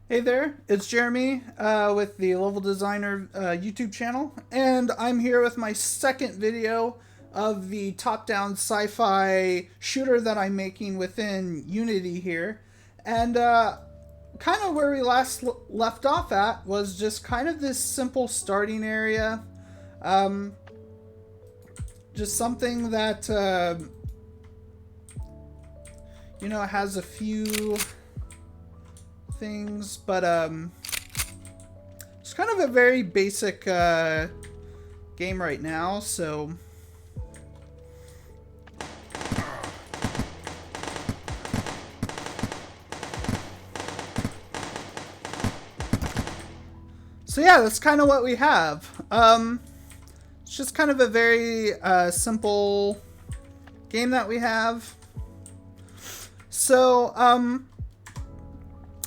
Hey there, it's Jeremy with the Level Designer YouTube channel, and I'm here with my second video of the top-down sci-fi shooter that I'm making within Unity here. And kind of where we last left off at was just kind of this simple starting area. Um, just something that, has a few things, but it's kind of a very basic game right now, so yeah, that's kind of what we have. It's just kind of a very simple game that we have. So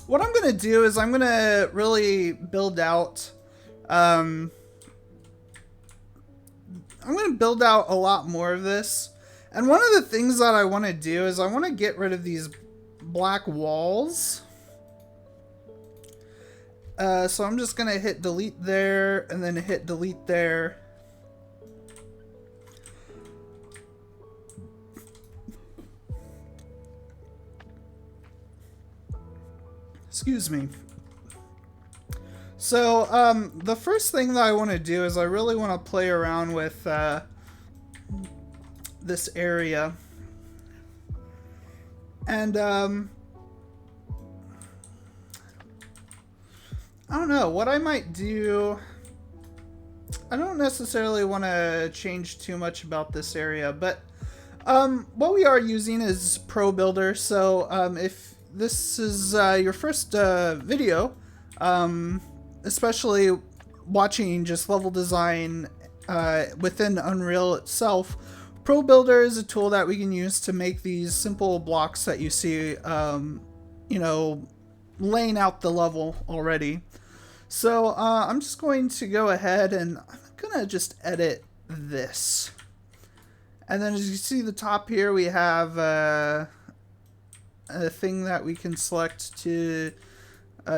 what I'm gonna do is I'm gonna really build out I'm going to build out a lot more of this. And one of the things that I want to do is I want to get rid of these black walls. So I'm just going to hit delete there and then hit delete there. Excuse me. So, the first thing that I want to do is I really want to play around with this area. And, I don't know, what I might do... I don't necessarily want to change too much about this area, but what we are using is ProBuilder, so if this is your first video, especially watching just level design within Unreal itself, ProBuilder is a tool that we can use to make these simple blocks that you see, laying out the level already. So I'm just going to go ahead and I'm gonna just edit this. And then as you see the top here, we have a thing that we can select to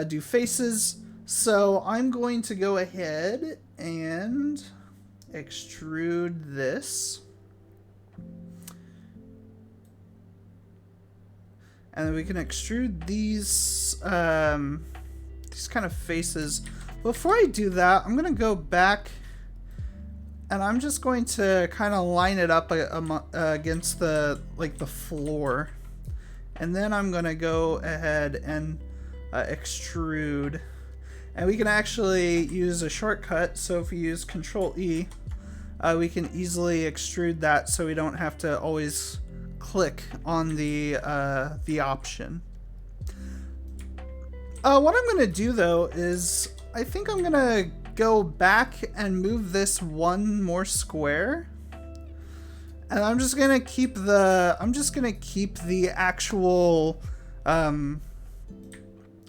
do faces. So I'm going to go ahead and extrude this. And then we can extrude these kind of faces. Before I do that, I'm going to go back and I'm just going to kind of line it up against the floor. And then I'm going to go ahead and extrude. And we can actually use a shortcut, so if we use Control E, we can easily extrude that so we don't have to always click on the option. What I'm going to do though is I think I'm going to go back and move this one more square. And I'm just going to keep the actual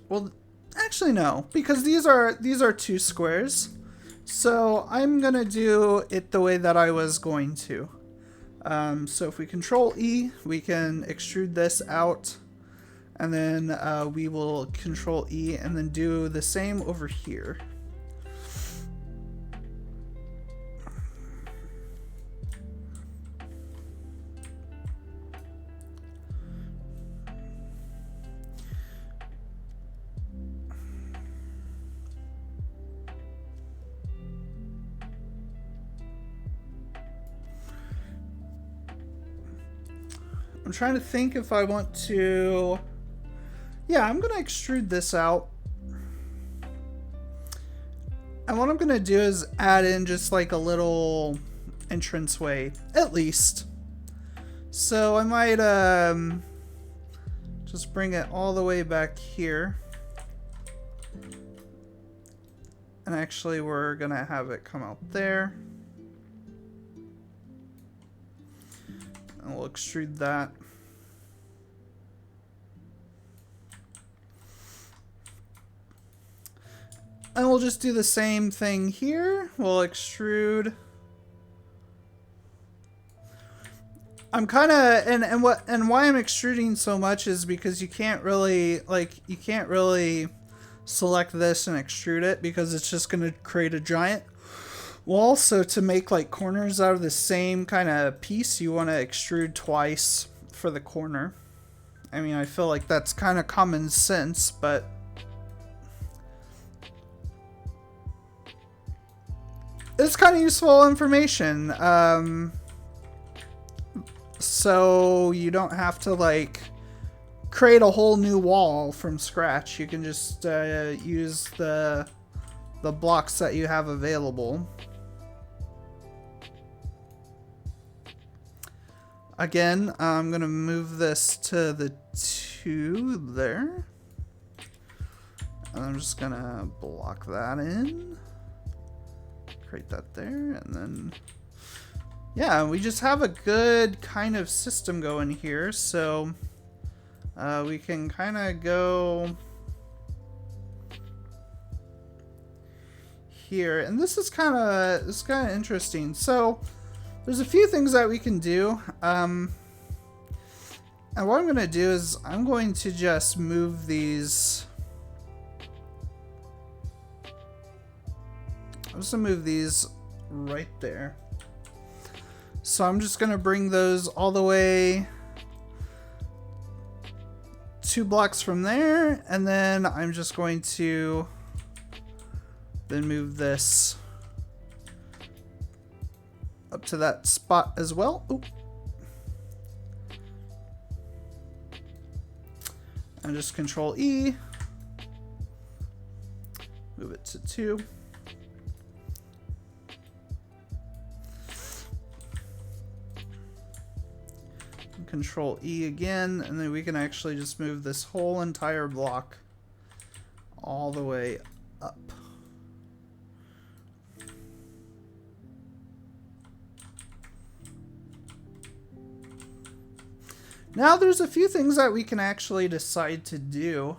well, actually no, because these are two squares. So I'm going to do it the way that I was going to. So if we Control E, we can extrude this out, and then we will Control E and then do the same over here. I'm trying to think if I want to... Yeah, I'm going to extrude this out. And what I'm going to do is add in just like a little entranceway, at least. So I might just bring it all the way back here. And actually we're going to have it come out there. And we'll extrude that. And we'll just do the same thing here. We'll extrude. I'm kind of and why I'm extruding so much is because you can't really select this and extrude it because it's just going to create a giant. Well, also to make like corners out of the same kind of piece, you want to extrude twice for the corner. I mean, I feel like that's kind of common sense, but it's kind of useful information. So you don't have to like create a whole new wall from scratch. You can just use the blocks that you have available. Again, I'm going to move this to the 2 there. And I'm just going to block that in. Create that there. And then, yeah, we just have a good kind of system going here. So we can kind of go here. And this is kind of interesting. So there's a few things that we can do. And what I'm going to do is I'm going to just move these. I'm just going to move these right there. So I'm just going to bring those all the way 2 blocks from there. And then I'm just going to then move this up to that spot as well. Oop. And just Control E. Move it to 2. And Control E again, and then we can actually just move this whole entire block all the way up. Now there's a few things that we can actually decide to do.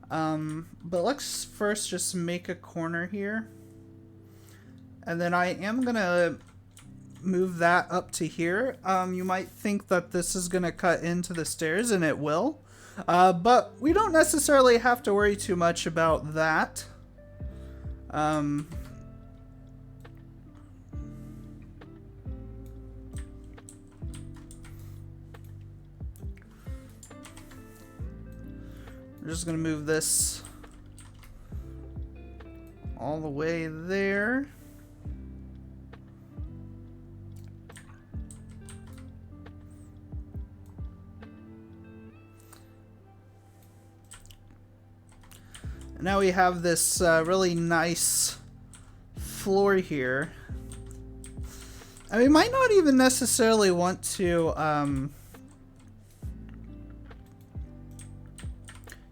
But let's first just make a corner here. And then I am going to move that up to here. You might think that this is going to cut into the stairs, and it will. But we don't necessarily have to worry too much about that. We're just going to move this all the way there. And now we have this really nice floor here. And we might not even necessarily want to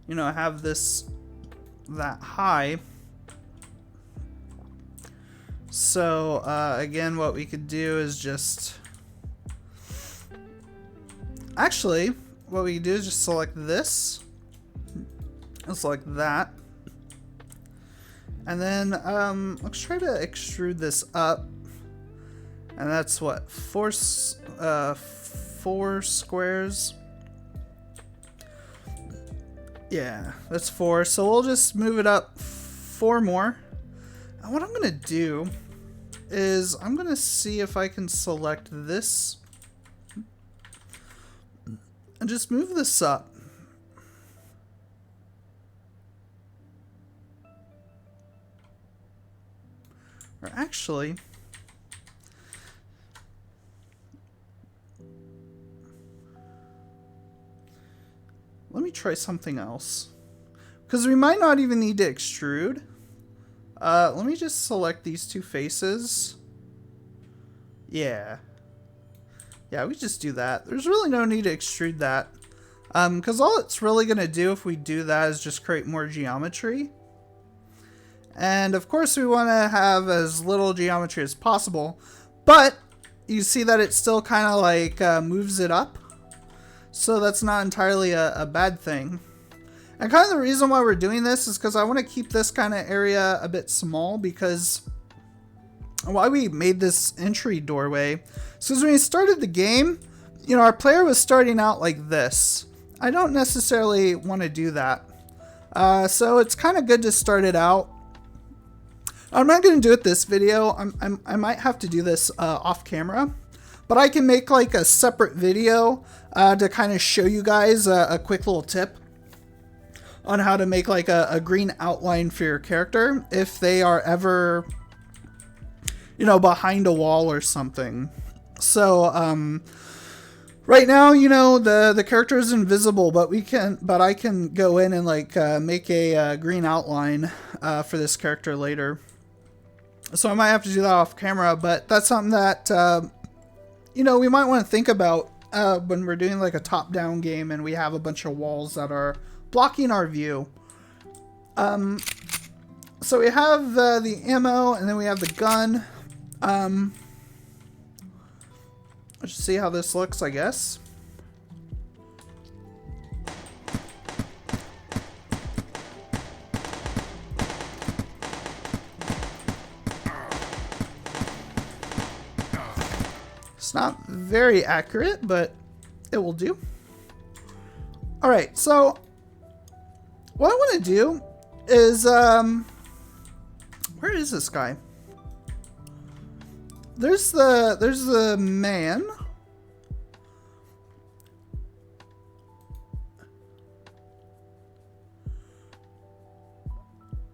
you know, have this that high. So again, what we could do is just actually what we could do is just select this and select that, and then let's try to extrude this up, and that's what, 4 squares. Yeah, that's 4. So we'll just move it up 4 more. And what I'm going to do is I'm going to see if I can select this and just move this up. Or actually, let me try something else, because we might not even need to extrude. Let me just select these 2 faces. Yeah, we just do that. There's really no need to extrude that, because all it's really going to do if we do that is just create more geometry. And of course we want to have as little geometry as possible, but you see that it still kind of like moves it up. So that's not entirely a bad thing. And kind of the reason why we're doing this is because I want to keep this kind of area a bit small, because why we made this entry doorway is because when we started the game, you know, our player was starting out like this. I don't necessarily want to do that. So it's kind of good to start it out. I'm not going to do it this video. I might have to do this off camera, but I can make like a separate video to kind of show you guys a quick little tip on how to make like a green outline for your character if they are ever, you know, behind a wall or something. So right now, you know, the character is invisible, but I can go in and like make a green outline for this character later. So I might have to do that off camera, but that's something that, you know, we might want to think about when we're doing like a top-down game and we have a bunch of walls that are blocking our view. So we have the ammo, and then we have the gun. Let's see how this looks, I guess. It's not very accurate, but it will do. All right, so what I want to do is, where is this guy? There's the man.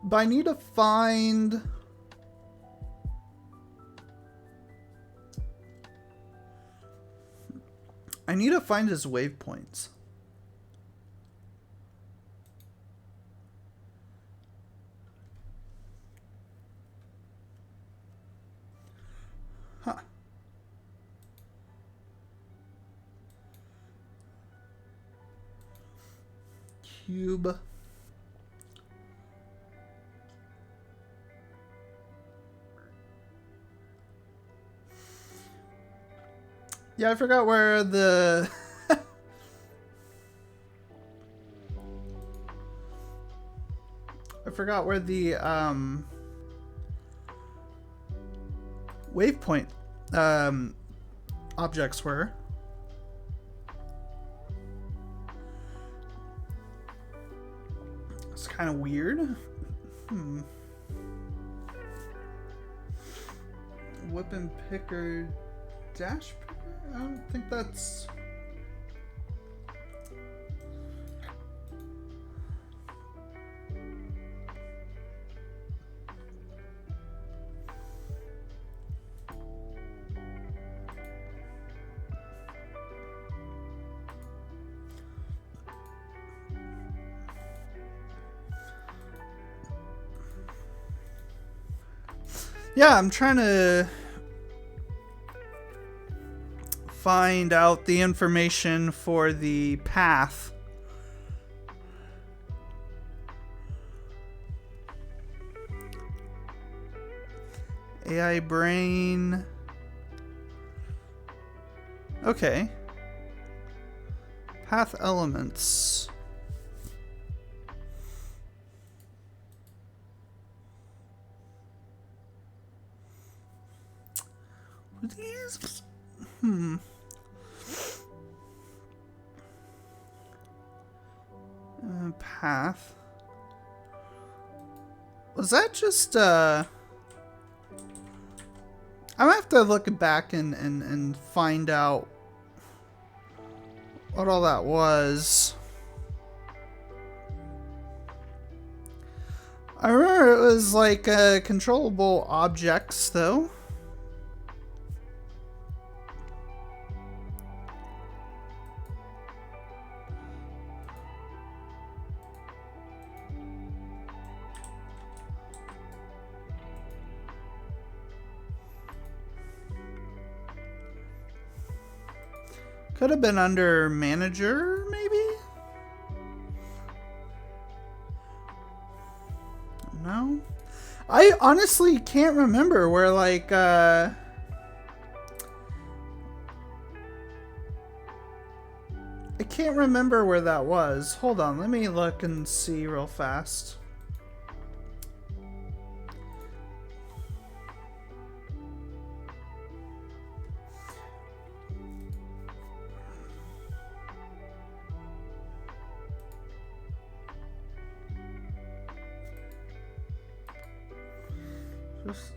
But I need to find... his waypoints. Huh. Cube. Yeah, I forgot where the... I forgot where the waypoint objects were. It's kind of weird. Weapon picker dash picker? I don't think that's... Yeah, I'm trying to find out the information for the path. AI brain. Okay. Path elements. These? Path. Was that just, I might have to look back and find out what all that was. I remember it was like controllable objects, though. Could have been under manager, maybe? No? I honestly can't remember where, like, I can't remember where that was. Hold on, let me look and see real fast. Just...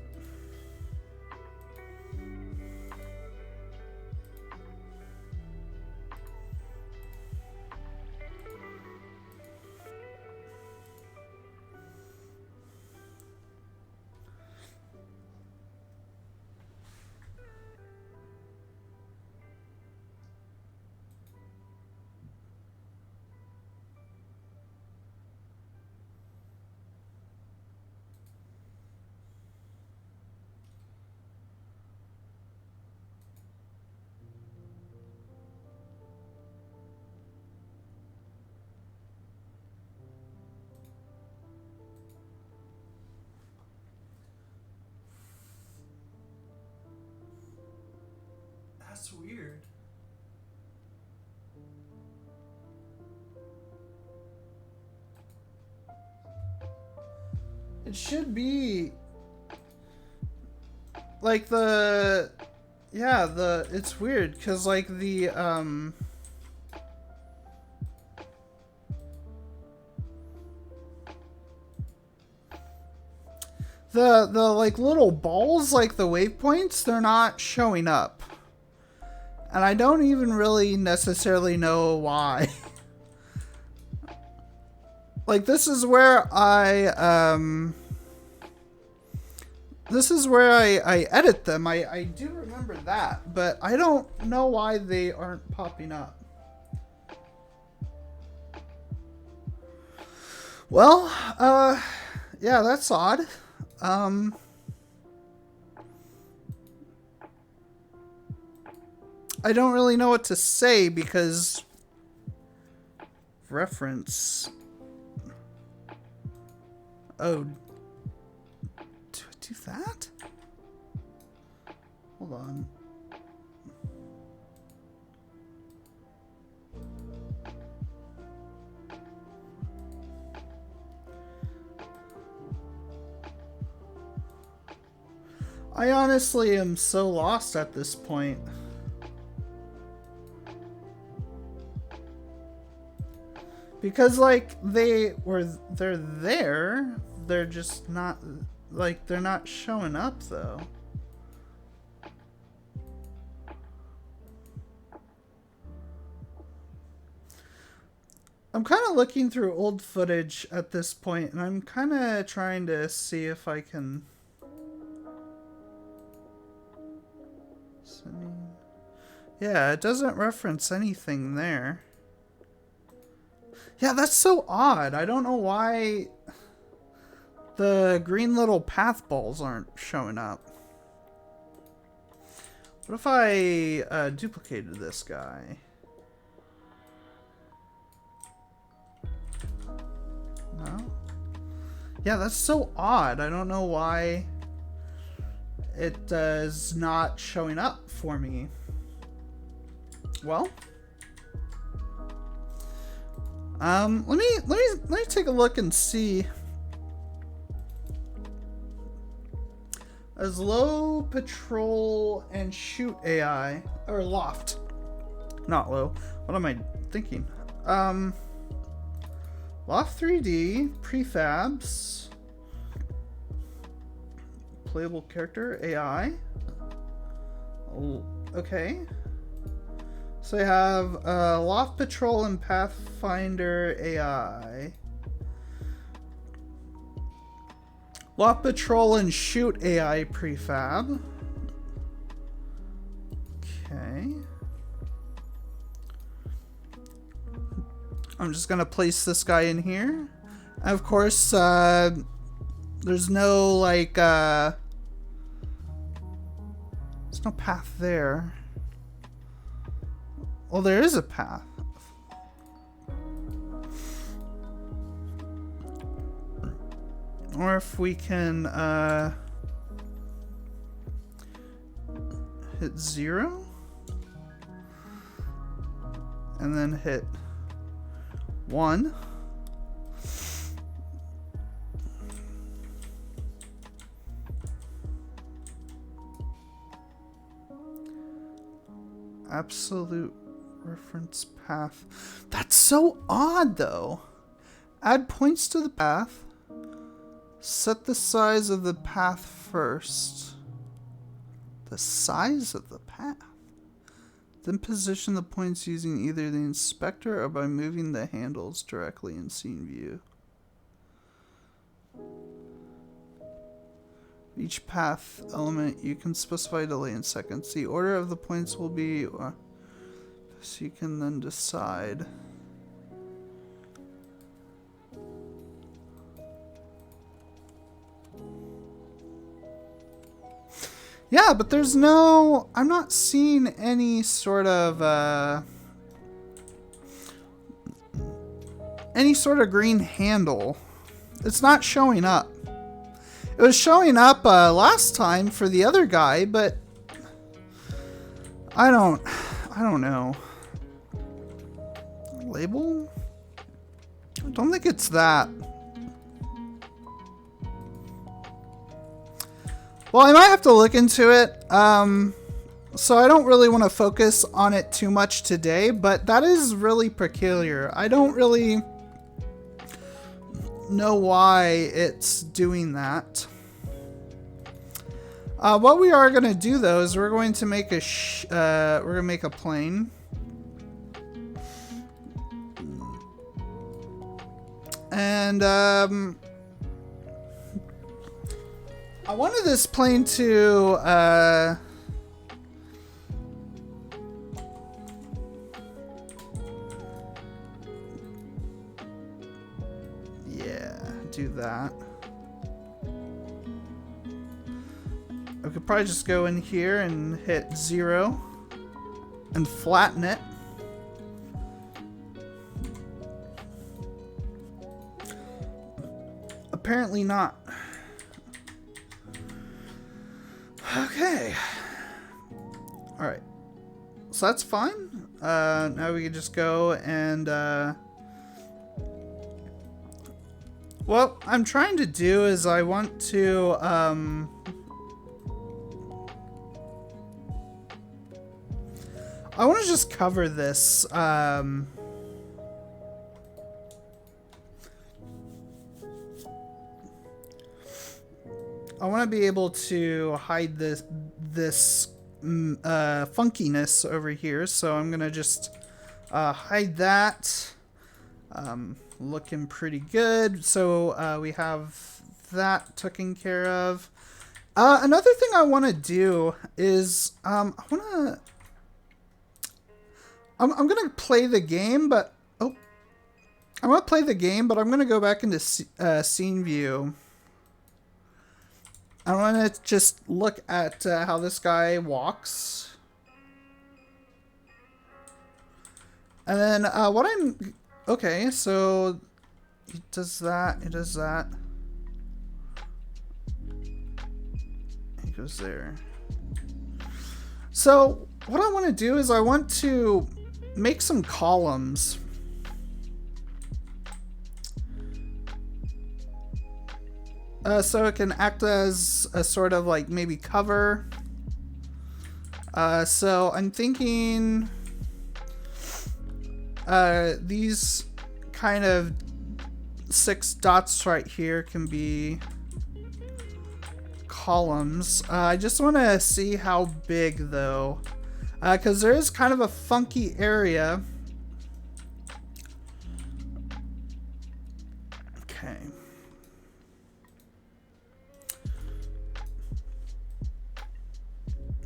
That's weird. It should be like the, yeah, it's weird because like the like little balls, like the waypoints, they're not showing up. And I don't even really necessarily know why. Like this is where I edit them. I do remember that, but I don't know why they aren't popping up. Well, yeah, that's odd. I don't really know what to say because reference. Oh, do I do that? Hold on. I honestly am so lost at this point. Because like they're there, they're just not, like they're not showing up though. I'm kind of looking through old footage at this point, and I'm kind of trying to see if I can. Yeah, it doesn't reference anything there. Yeah, that's so odd. I don't know why the green little path balls aren't showing up. What if I duplicated this guy? No? Yeah, that's so odd. I don't know why it is not showing up for me. Well, let me take a look and see. As low patrol and shoot AI or loft, not low. What am I thinking? Loft 3D prefabs, playable character AI. Oh, okay. So I have Loft Patrol and Pathfinder AI. Loft Patrol and Shoot AI prefab. Okay. I'm just gonna place this guy in here. And of course, there's no like, there's no path there. Well, there is a path. Or if we can hit 0 and then hit 1. Absolute reference path. That's so odd though. Add points to the path. Set the size of the path first. The size of the path? Then position the points using either the inspector or by moving the handles directly in scene view. Each path element you can specify delay in seconds. The order of the points will be so you can then decide. Yeah, but there's no... I'm not seeing any sort of green handle. It's not showing up. It was showing up last time for the other guy, but I don't know. Label? I don't think it's that. Well, I might have to look into it. So I don't really want to focus on it too much today, but that is really peculiar. I don't really know why it's doing that. What we are going to do though is we're going to make a plane. And I wanted this plane to yeah, do that. I could probably just go in here and hit 0 and flatten it. Apparently not. Okay. Alright. So that's fine. Now we can just go and what I'm trying to do is I want to just cover this I want to be able to hide this funkiness over here, so I'm gonna just hide that. Looking pretty good. So we have that taken care of. Another thing I want to do is I'm gonna play the game, but I'm gonna go back into scene view. I want to just look at how this guy walks. And then okay, so he does that, he does that. He goes there. So what I want to do is I want to make some columns. So it can act as a sort of like maybe cover. So I'm thinking these kind of 6 dots right here can be columns. I just want to see how big though, because there is kind of a funky area. Okay.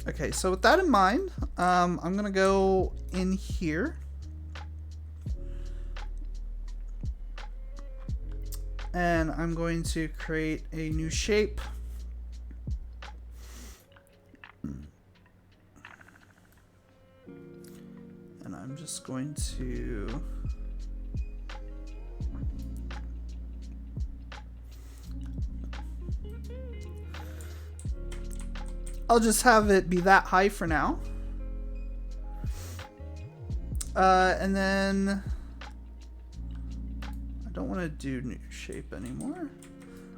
Okay, so with that in mind, I'm gonna go in here. And I'm going to create a new shape. And I'm just going to I'll just have it be that high for now. And then I don't want to do new shape anymore.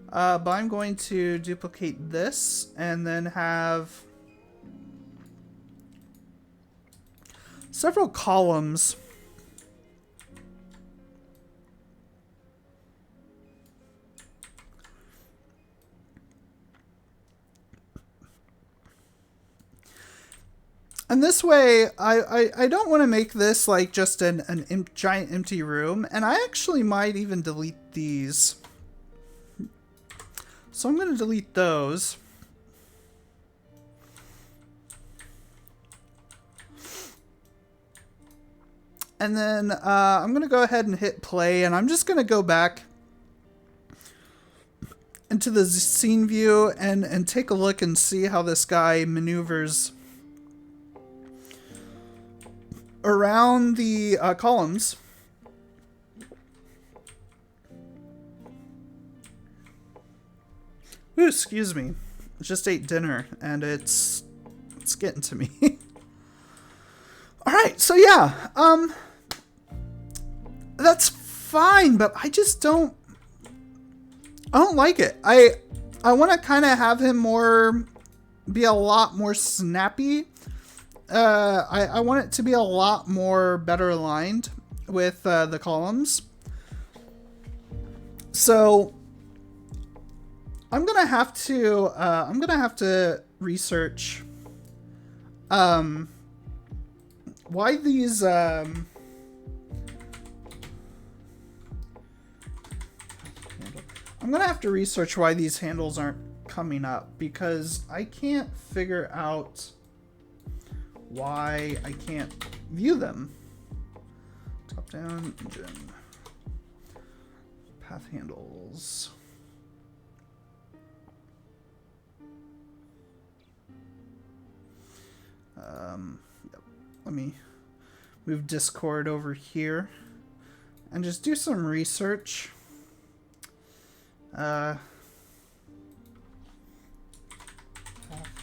But I'm going to duplicate this and then have several columns. And this way, I don't want to make this like just an giant empty room. And I actually might even delete these. So I'm going to delete those. And then I'm going to go ahead and hit play. And I'm just going to go back into the scene view and take a look and see how this guy maneuvers around the columns. Ooh, excuse me. I just ate dinner and it's getting to me. All right, so yeah, that's fine, but I just don't like it. I want to kind of have him be a lot more snappy. I want it to be a lot more better aligned with the columns. So I'm gonna have to research why these I'm gonna have to research why these handles aren't coming up, because I can't figure out why I can't view them. Top down engine. Path handles. Yep. Let me move Discord over here and just do some research. Path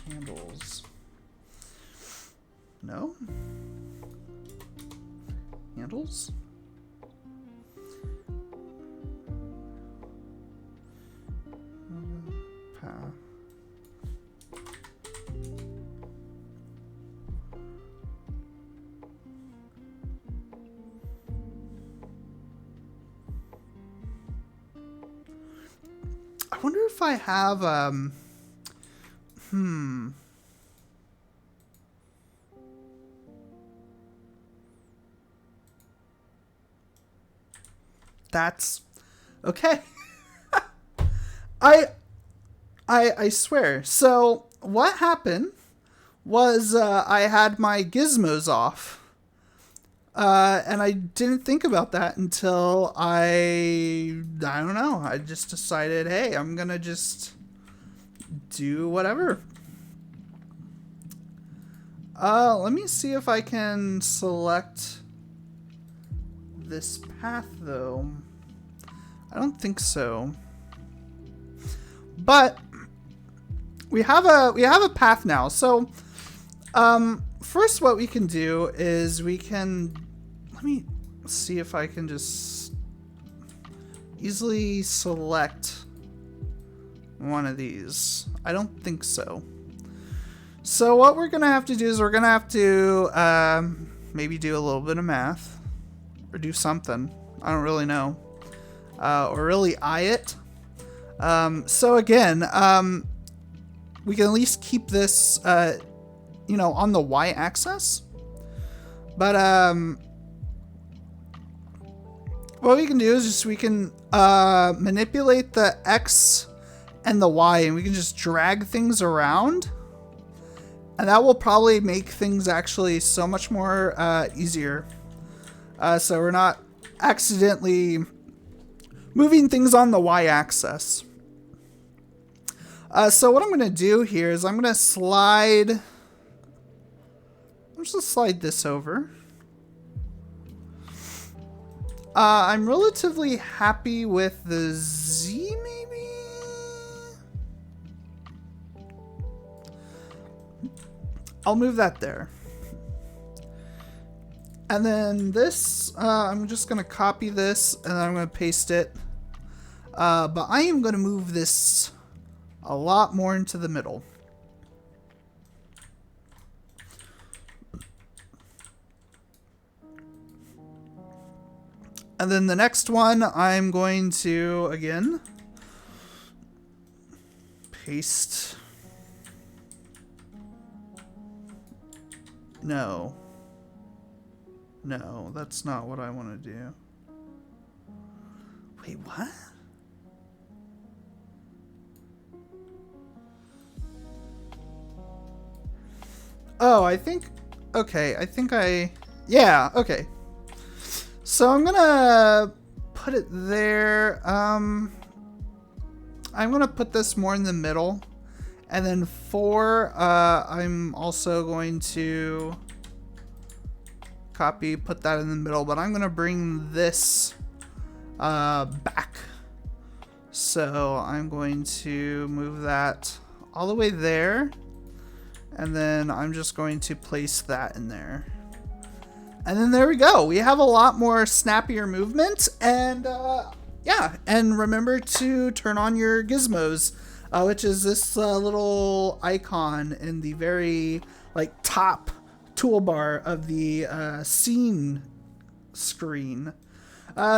handles. No? Handles? Path. I wonder if I have, That's okay. I swear. So what happened was I had my gizmos off. And I didn't think about that until I don't know. I just decided, hey, I'm gonna just do whatever. Let me see if I can select this path though. I don't think so. But we have a path now. So first what we can do is we can, let me see if I can just easily select one of these. I don't think so. So what we're gonna have to do is we're gonna have to maybe do a little bit of math or do something. I don't really know. Or really eye it. So again, we can at least keep this, you know, on the y-axis. But what we can do is just we can manipulate the x and the y, and we can just drag things around. And that will probably make things actually so much more easier. So we're not accidentally moving things on the y-axis. So what I'm going to do here is I'm going to slide... I'm just going to slide this over. I'm relatively happy with the Z, maybe? I'll move that there. And then this, I'm just going to copy this and I'm going to paste it. But I am going to move this a lot more into the middle. And then the next one, I'm going to, again, paste. No. No, that's not what I want to do. Wait, what? Oh, I think... Okay, yeah, okay. So I'm gonna put it there. I'm gonna put this more in the middle. And then 4, I'm also going to copy, put that in the middle. But I'm gonna bring this back. So I'm going to move that all the way there. And then I'm just going to place that in there. And then there we go. We have a lot more snappier movement. And yeah, and remember to turn on your gizmos, which is this little icon in the very like top toolbar of the scene screen.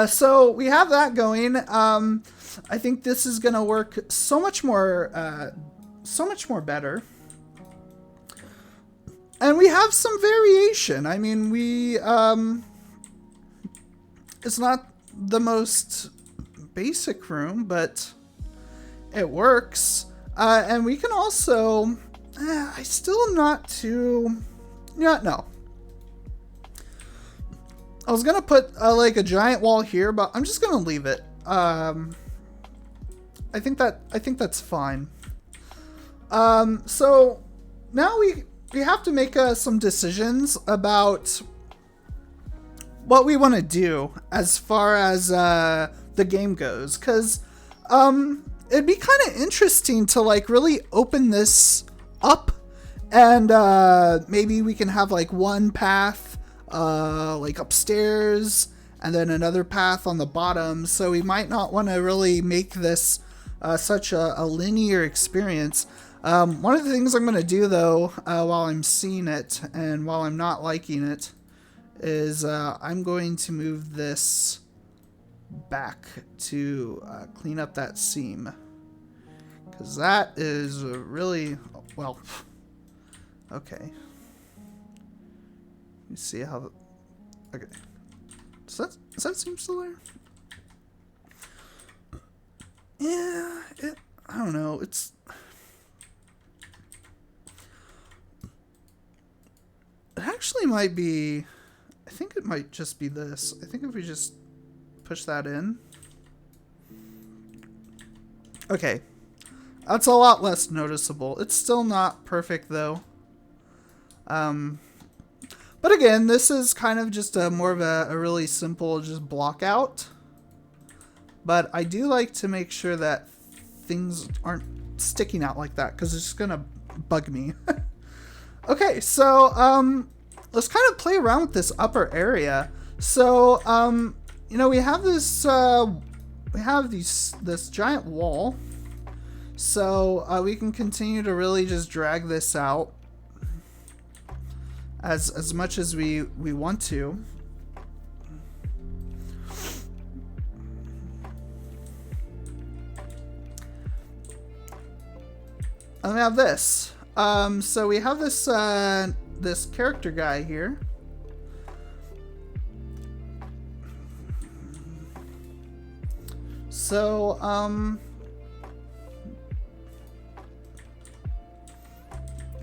So we have that going. I think this is going to work so much more better. And we have some variation. I mean, it's not the most basic room, but it works. And we can also, I still am not too, yeah, no. I was going to put like a giant wall here, but I'm just going to leave it. I think that's fine. So now we have to make some decisions about what we want to do as far as the game goes, because it'd be kind of interesting to like really open this up, and maybe we can have like one path like upstairs and then another path on the bottom. So we might not want to really make this such a linear experience. One of the things I'm going to do, though, while I'm seeing it and while I'm not liking it, is I'm going to move this back to clean up that seam. Because that is really, well, okay. Let me see how, okay. Does that seem still there? Yeah, I don't know, it actually might be, I think it might just be this. I think if we just push that in. Okay. That's a lot less noticeable. It's still not perfect though. But again, this is kind of just more of a really simple just block out. But I do like to make sure that things aren't sticking out like that, because it's just gonna bug me. Okay, so let's kind of play around with this upper area. So you know, we have this this giant wall, so we can continue to really just drag this out as much as we want to. And we have this. So we have this this character guy here. So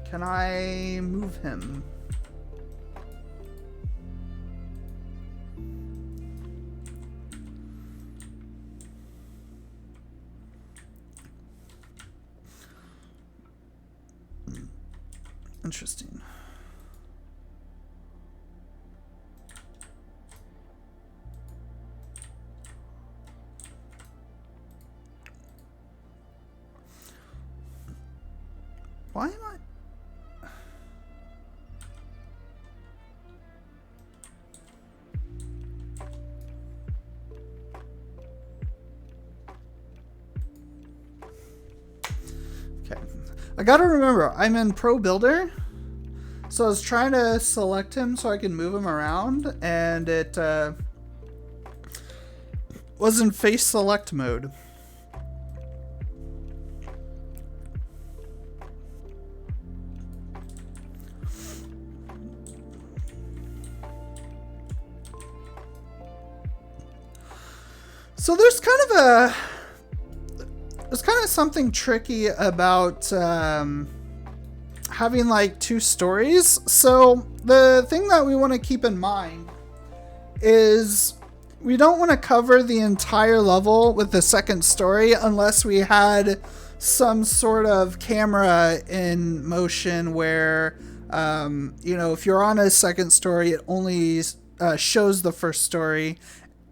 can I move him? Interesting. Why am I? Okay. I gotta remember, I'm in ProBuilder. So I was trying to select him so I can move him around, and it was in face select mode. So there's kind of something tricky about having like two stories. So the thing that we want to keep in mind is we don't want to cover the entire level with the second story unless we had some sort of camera in motion where, you know, if you're on a second story, it only shows the first story.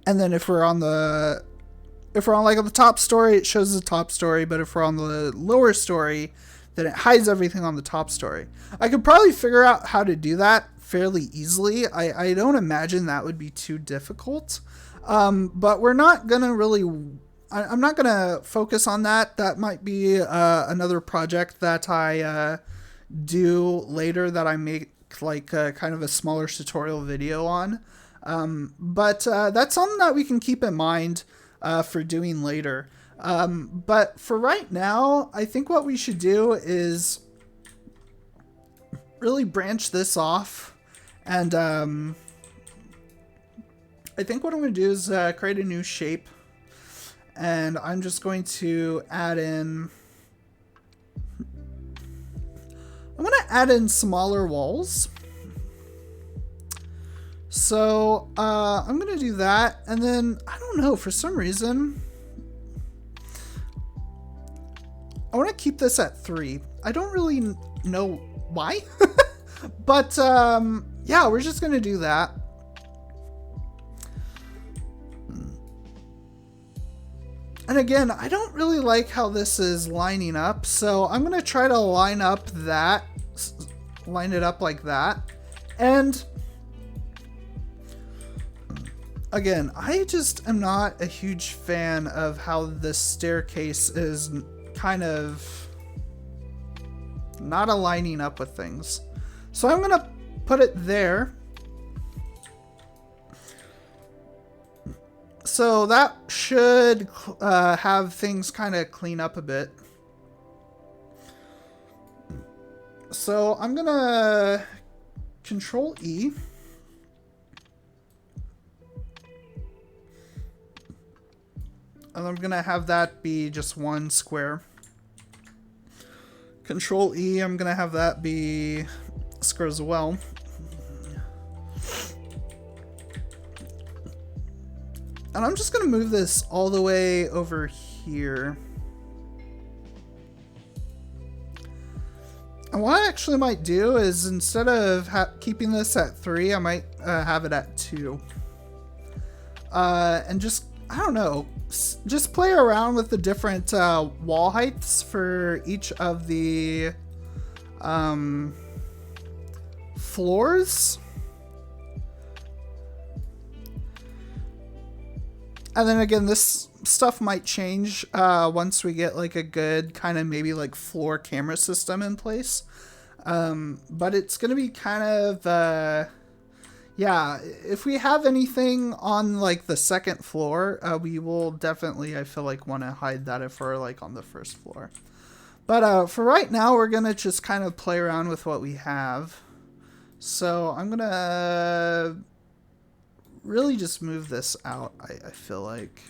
And then if we're on like on the top story, it shows the top story. But if we're on the lower story, then it hides everything on the top story. I could probably figure out how to do that fairly easily. I don't imagine that would be too difficult. But we're not going to really... I'm not going to focus on that. That might be another project that I do later that I make like kind of a smaller tutorial video on. But that's something that we can keep in mind for doing later. But for right now, I think what we should do is really branch this off. And I think what I'm going to do is create a new shape. And I'm just going to add in... I'm going to add in smaller walls. So I'm going to do that. And then, I don't know, for some reason, I want to keep this at 3. I don't really know why. But yeah, we're just going to do that. And again, I don't really like how this is lining up, so I'm going to try to line it up like that. And again, I just am not a huge fan of how this staircase is kind of not aligning up with things. So I'm going to put it there. So that should have things kind of clean up a bit. So I'm going to Control E. And I'm going to have that be just one square. Control E, I'm going to have that be square as well. And I'm just going to move this all the way over here. And what I actually might do is instead of keeping this at 3, I might have it at 2. And just, I don't know, just play around with the different wall heights for each of the floors. And then again, this stuff might change once we get like a good kind of maybe like floor camera system in place. But it's going to be kind of, yeah, if we have anything on like the second floor, we will definitely, I feel like, want to hide that if we're like on the first floor. But for right now, we're going to just kind of play around with what we have. So I'm going to really just move this out, I feel like.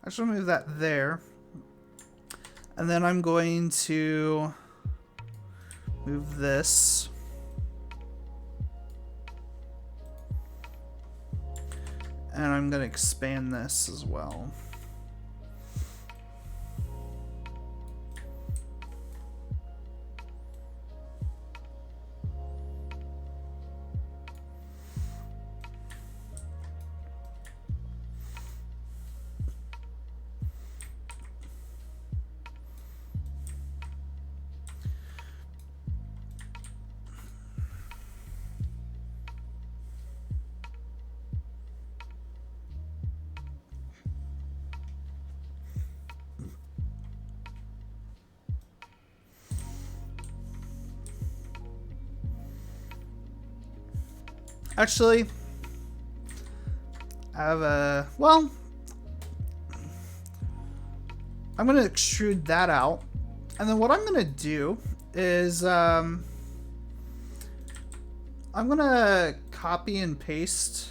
I should move that there. And then I'm going to move this. And I'm going to expand this as well. Actually, I have a, well, I'm going to extrude that out. And then what I'm going to do is I'm going to copy and paste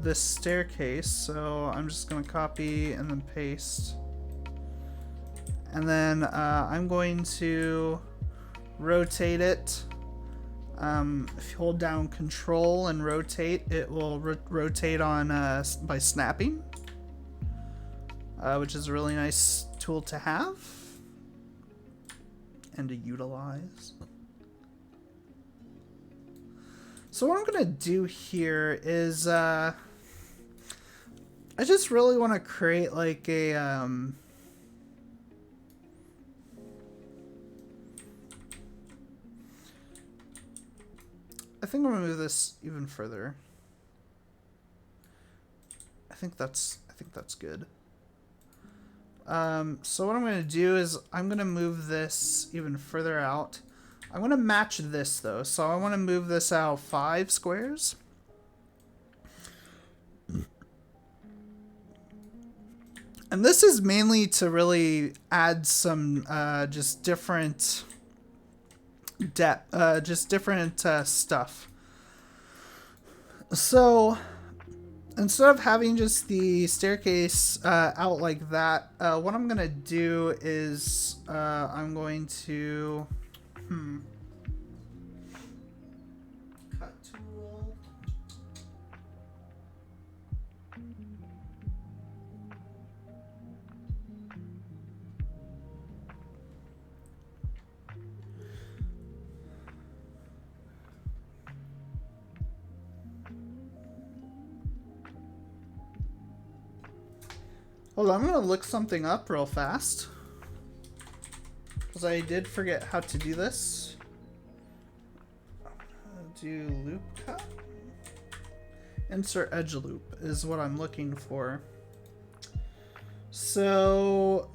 this staircase, so I'm just going to copy and then paste. And then I'm going to rotate it. If you hold down Control and rotate, it will rotate on by snapping, which is a really nice tool to have and to utilize. So what I'm gonna do here is I just really want to create like a I think I'm gonna move this even further. I think that's good. So what I'm gonna do is I'm gonna move this even further out. I'm gonna match this though, so I want to move this out 5 squares. And this is mainly to really add some just different depth, just different stuff. So instead of having just the staircase out like that, what I'm gonna do is I'm going to cut tool. Hold on, I'm gonna look something up real fast, because I did forget how to do this. Do loop cut? Insert edge loop is what I'm looking for. So,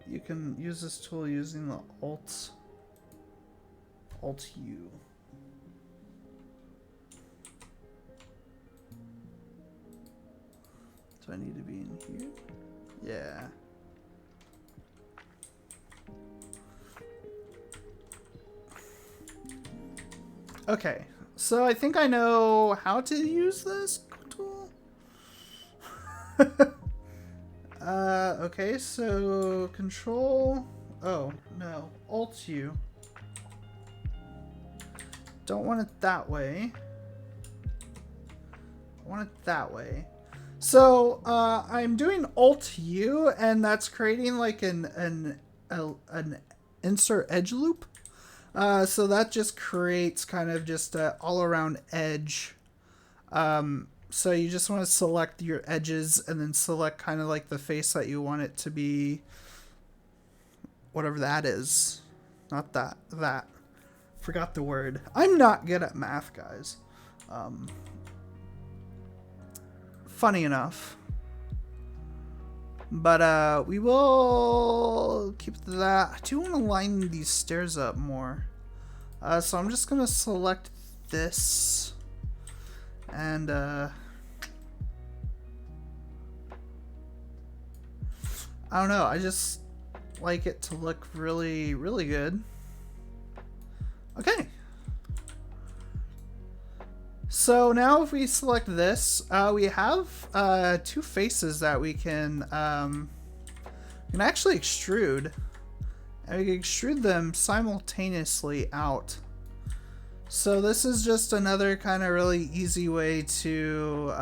you can use this tool using the Alt U. Do I need to be in here? Yeah. Okay, so I think I know how to use this tool. Okay, so Control. Oh no, Alt U. Don't want it that way. I want it that way. So I'm doing Alt U, and that's creating like an insert edge loop. So that just creates kind of just an all-around edge. So you just want to select your edges and then select kind of like the face that you want it to be, whatever that is. Not that. That. Forgot the word. I'm not good at math, guys. Funny enough. But we will keep that. I do want to line these stairs up more. So I'm just gonna select this and I don't know, I just like it to look really, really good. Okay. So now if we select this, we have 2 faces that we can actually extrude. And we can extrude them simultaneously out. So this is just another kind of really easy way to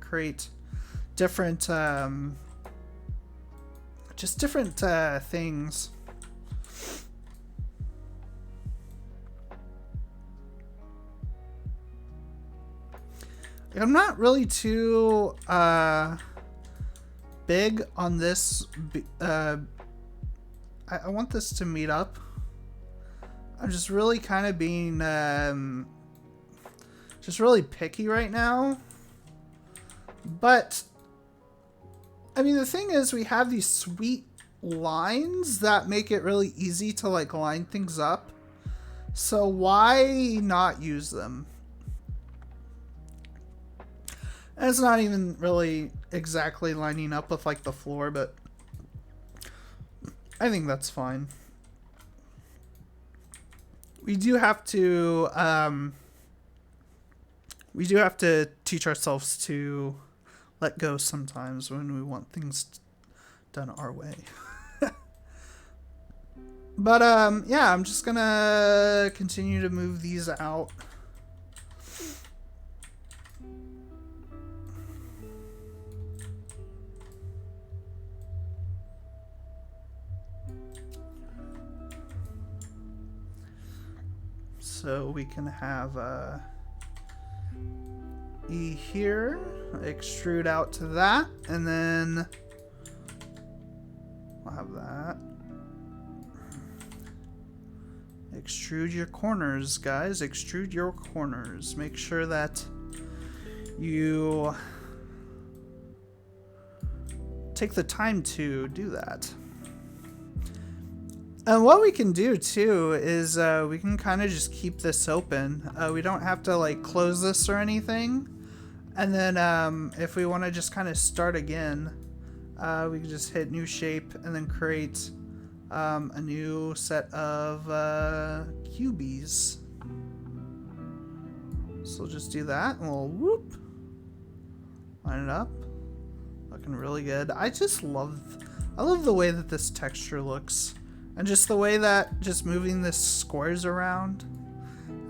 create different, just different things. I'm not really too big on this. I want this to meet up. I'm just really kind of being just really picky right now. But I mean, the thing is, we have these sweet lines that make it really easy to like line things up. So why not use them? And it's not even really exactly lining up with like the floor, but I think that's fine. we do have to teach ourselves to let go sometimes when we want things done our way. But yeah, I'm just gonna continue to move these out. So we can have E here, extrude out to that, and then I'll have that. Extrude your corners, guys. Extrude your corners. Make sure that you take the time to do that. And what we can do too is we can kind of just keep this open. We don't have to like close this or anything. And then if we want to just kind of start again, we can just hit new shape and then create a new set of cubies. So we'll just do that and we'll whoop, line it up, looking really good. I love the way that this texture looks, and just the way that just moving this squares around.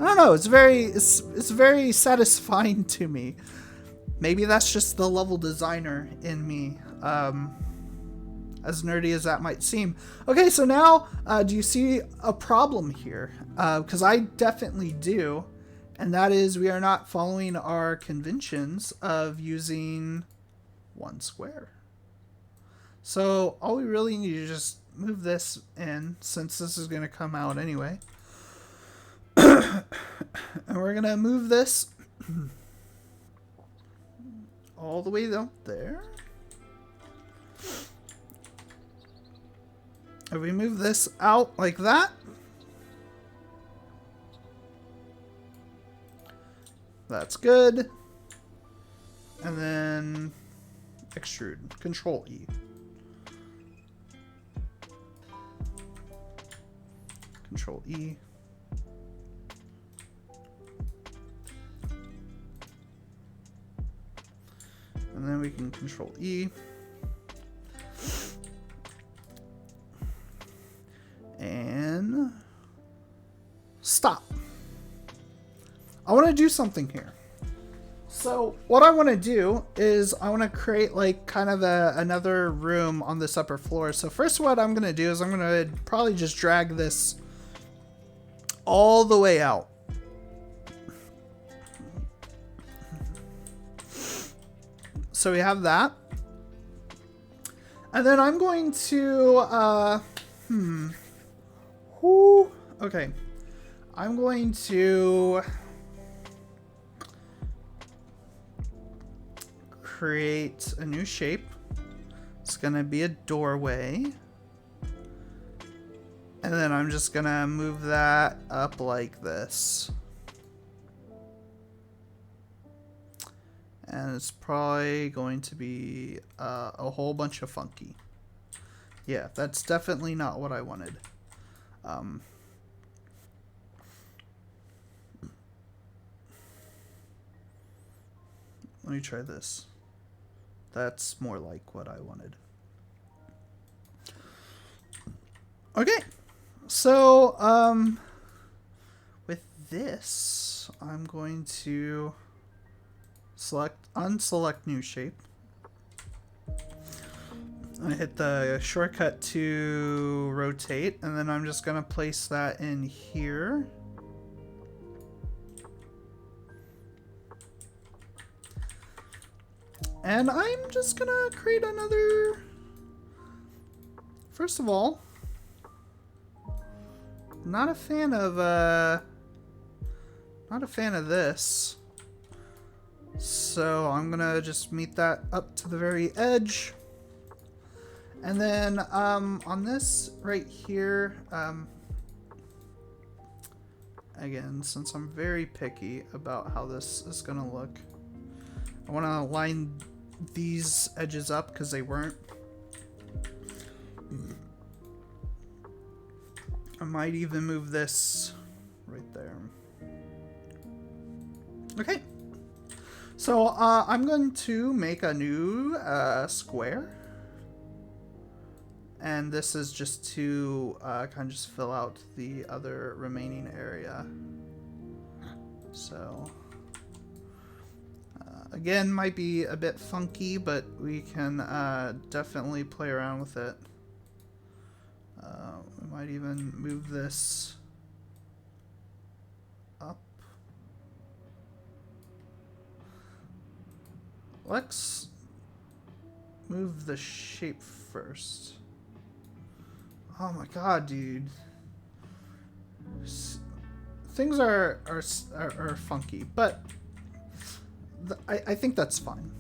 I don't know. It's very satisfying to me. Maybe that's just the level designer in me. As nerdy as that might seem. Okay, so now, do you see a problem here? Because I definitely do, and that is we are not following our conventions of using one square. So all we really need to just move this in, since this is going to come out anyway. And we're going to move this all the way up there. If we move this out like that, that's good. And then extrude, Control E. Control E. And then we can Control E. And stop. I want to do something here. So what I want to do is I want to create like kind of another room on this upper floor. So first what I'm going to do is I'm going to probably just drag this all the way out. So we have that. And then I'm going to, okay. I'm going to create a new shape. It's gonna be a doorway. And then I'm just gonna move that up like this. And it's probably going to be a whole bunch of funky. Yeah, that's definitely not what I wanted. Let me try this. That's more like what I wanted. Okay, so with this, I'm going to unselect new shape. I hit the shortcut to rotate, and then I'm just gonna place that in here. And I'm just gonna create another. First of all, not a fan of this. So I'm gonna just meet that up to the very edge. And then on this right here, again, since I'm very picky about how this is gonna look, I want to line these edges up because they weren't. I might even move this right there. Okay. So I'm going to make a new square. And this is just to kind of just fill out the other remaining area. So, again, might be a bit funky, but we can definitely play around with it. We might even move this up. Let's move the shape first. Oh my god, dude. Things are funky, but I think that's fine.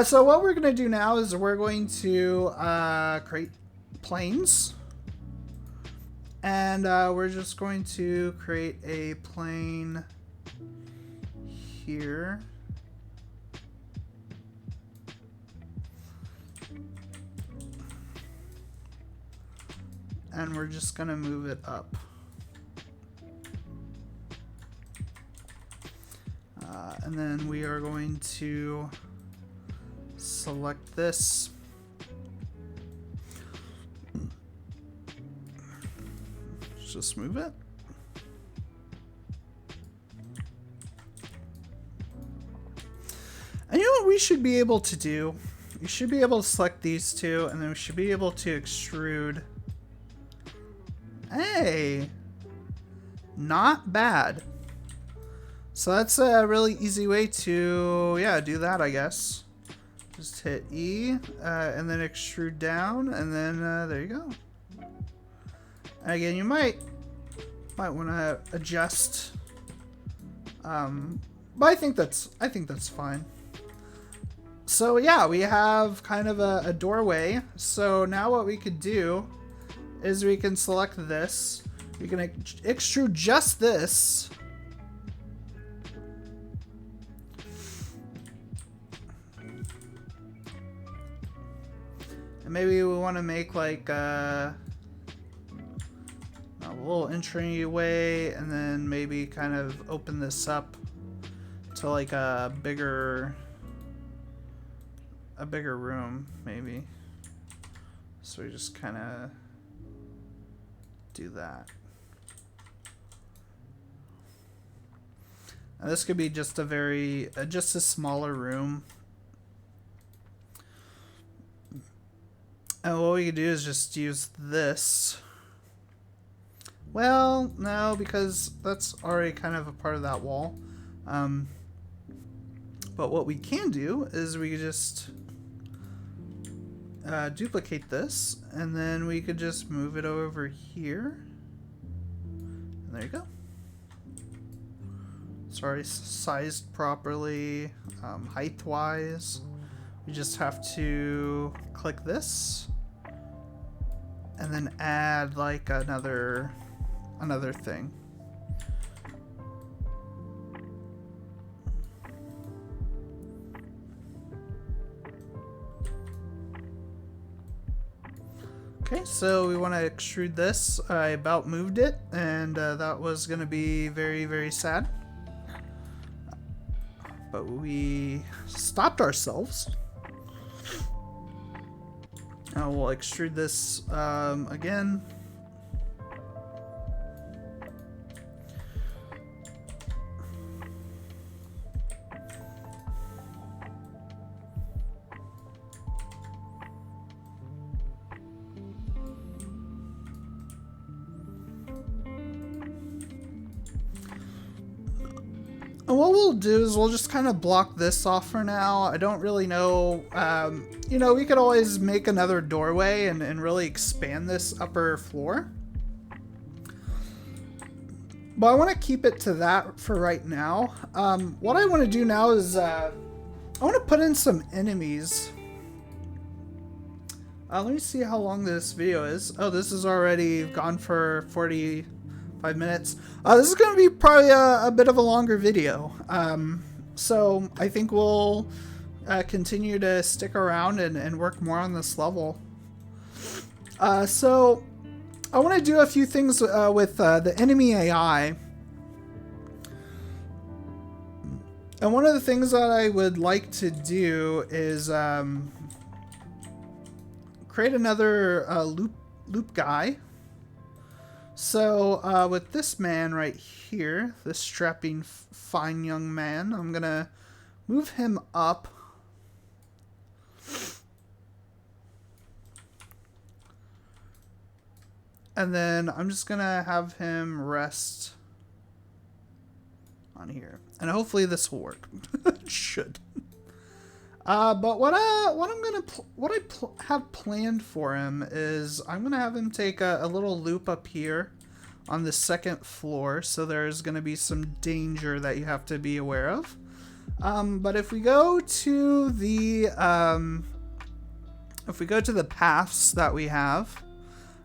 So what we're going to do now is we're going to create planes. And we're just going to create a plane here. And we're just going to move it up. And then we are going to select this. Let's just move it. And you know what we should be able to do? You should be able to select these two, and then we should be able to extrude. Hey, not bad. So that's a really easy way to, yeah, do that, I guess. Just hit E, and then extrude down, and then there you go. And again, you might want to adjust, but I think that's fine. So yeah, we have kind of a doorway. So now what we could do is we can select this. We can extrude just this. And maybe we want to make like a little entryway, and then maybe kind of open this up to like a bigger room, maybe. So we just kind of do that. Now this could be just a just a smaller room. And what we could do is just use this. Well, no, because that's already kind of a part of that wall. But what we can do is we could just duplicate this, and then we could just move it over here. And there you go. It's already sized properly, height-wise. We just have to click this, and then add like another thing. Okay, so we want to extrude this. I about moved it, and that was going to be very, very sad. But we stopped ourselves. Now we'll extrude this again. And what we'll do is we'll just kind of block this off for now. I don't really know. You know, we could always make another doorway and really expand this upper floor. But I want to keep it to that for right now. What I want to do now is I want to put in some enemies. Let me see how long this video is. Oh, this is already gone for 45 minutes. This is going to be probably a bit of a longer video. So I think we'll continue to stick around and work more on this level. So I want to do a few things with the enemy AI. And one of the things that I would like to do is create another loop guy. So with this man right here, this strapping fine young man, I'm gonna move him up. And then I'm just gonna have him rest on here, and hopefully this will work. It should. But what I have planned for him is I'm gonna have him take a little loop up here on the second floor. So there's gonna be some danger that you have to be aware of. But if we go to the paths that we have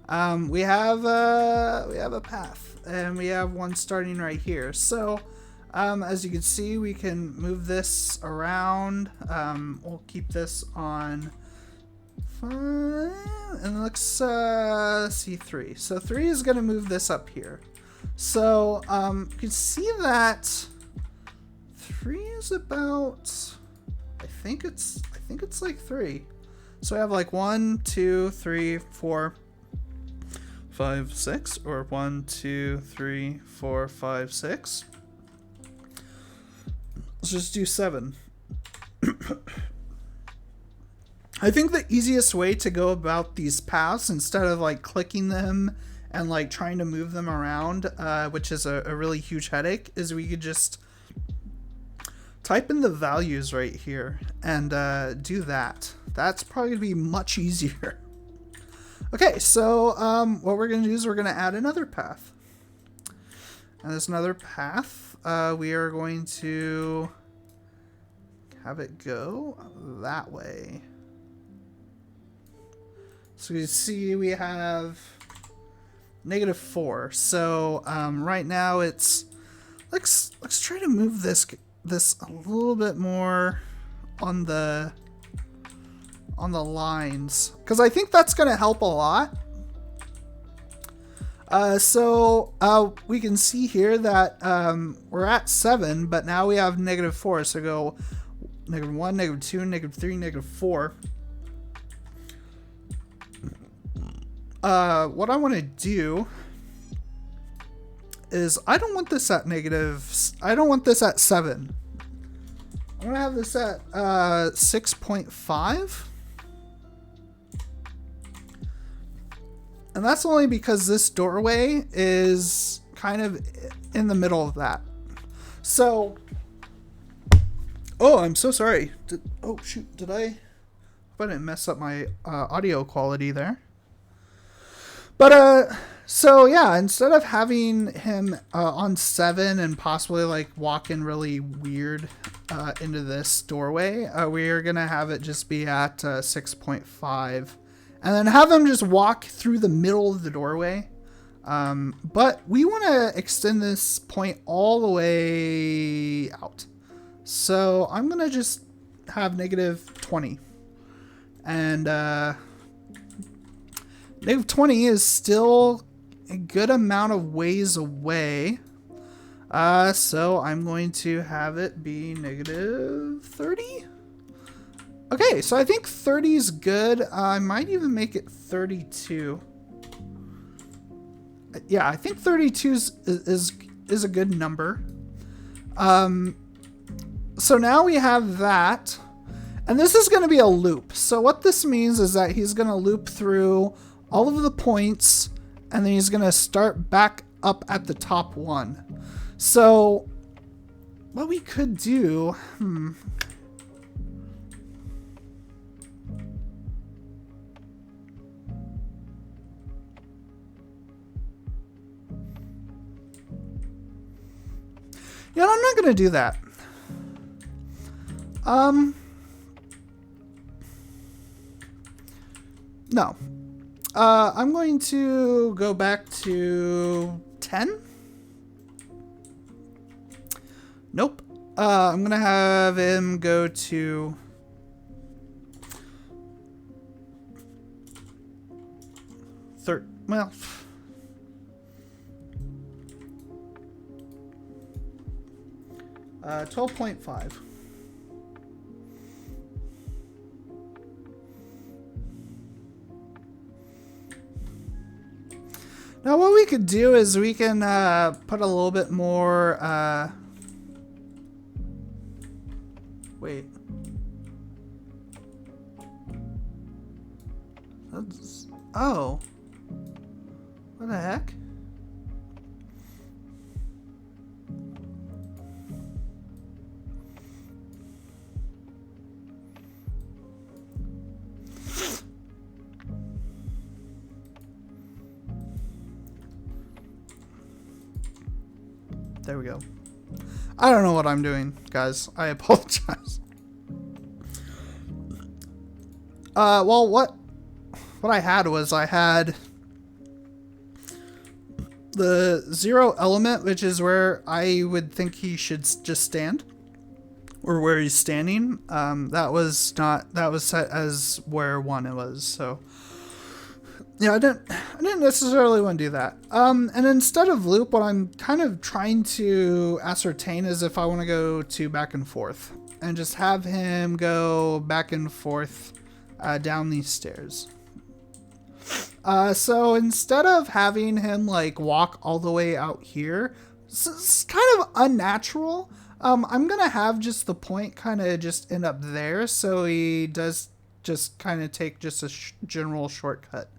a path, and we have one starting right here. So as you can see, we can move this around. We'll keep this on 5, and let's see 3. So 3 is going to move this up here. So you can see that 3 is about, I think it's like 3. So I have like 1, 2, 3, 4, 5, 6, or 1, 2, 3, 4, 5, 6. Let's just do 7. I think the easiest way to go about these paths, instead of like clicking them and like trying to move them around, which is a really huge headache, is we could just type in the values right here and do that. That's probably gonna be much easier. Okay, so what we're gonna do is we're gonna add another path. And there's another path. We are going to have it go that way. So you see we have -4. So right now it's let's try to move this a little bit more on the lines, because I think that's going to help a lot. So we can see here that we're at 7, but now we have -4. So go -1, -2, -3, -4. What I want to do is I don't want this at 7. I'm gonna have this at 6.5. And that's only because this doorway is kind of in the middle of that. So, oh, I'm so sorry. Oh shoot, did I didn't mess up my audio quality there. But so yeah, instead of having him on 7 and possibly like walking really weird into this doorway, we are gonna have it just be at 6.5. And then have them just walk through the middle of the doorway. But we want to extend this point all the way out. So I'm going to just have -20. And -20 is still a good amount of ways away. So I'm going to have it be -30. Okay, so I think 30 is good. I might even make it 32. Yeah, I think 32 is a good number. So now we have that. And this is going to be a loop. So what this means is that he's going to loop through all of the points, and then he's going to start back up at the top one. So what we could do... Yeah, I'm not gonna do that. No. I'm going to go back to 10. Nope. I'm gonna have him go to 30. Well. 12.5. Now what we could do is we can put a little bit more, wait. Oh. What the heck? There we go. I don't know what I'm doing, guys. I apologize. Well, what I had was I had the 0 element, which is where I would think he should just stand, or where he's standing. That was set as where 1 it was. So yeah, I didn't necessarily want to do that. And instead of loop, what I'm kind of trying to ascertain is if I want to go to back and forth and just have him go back and forth down these stairs. So instead of having him like walk all the way out here, it's kind of unnatural. I'm gonna have just the point kind of just end up there, so he does just kind of take just a general shortcut.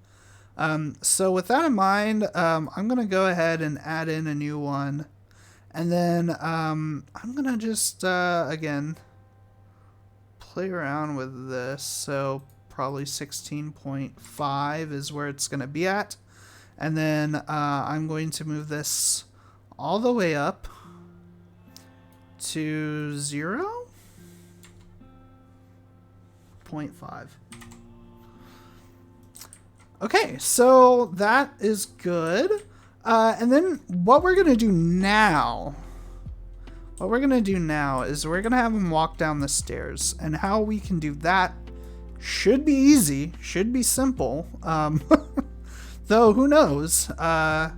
So with that in mind, I'm gonna go ahead and add in a new one, and then I'm gonna just again play around with this. So probably 16.5 is where it's gonna be at, and then I'm going to move this all the way up to 0.5. Okay, so that is good. And then what we're going to do now, is we're going to have him walk down the stairs. And how we can do that should be easy, should be simple. Though, who knows? I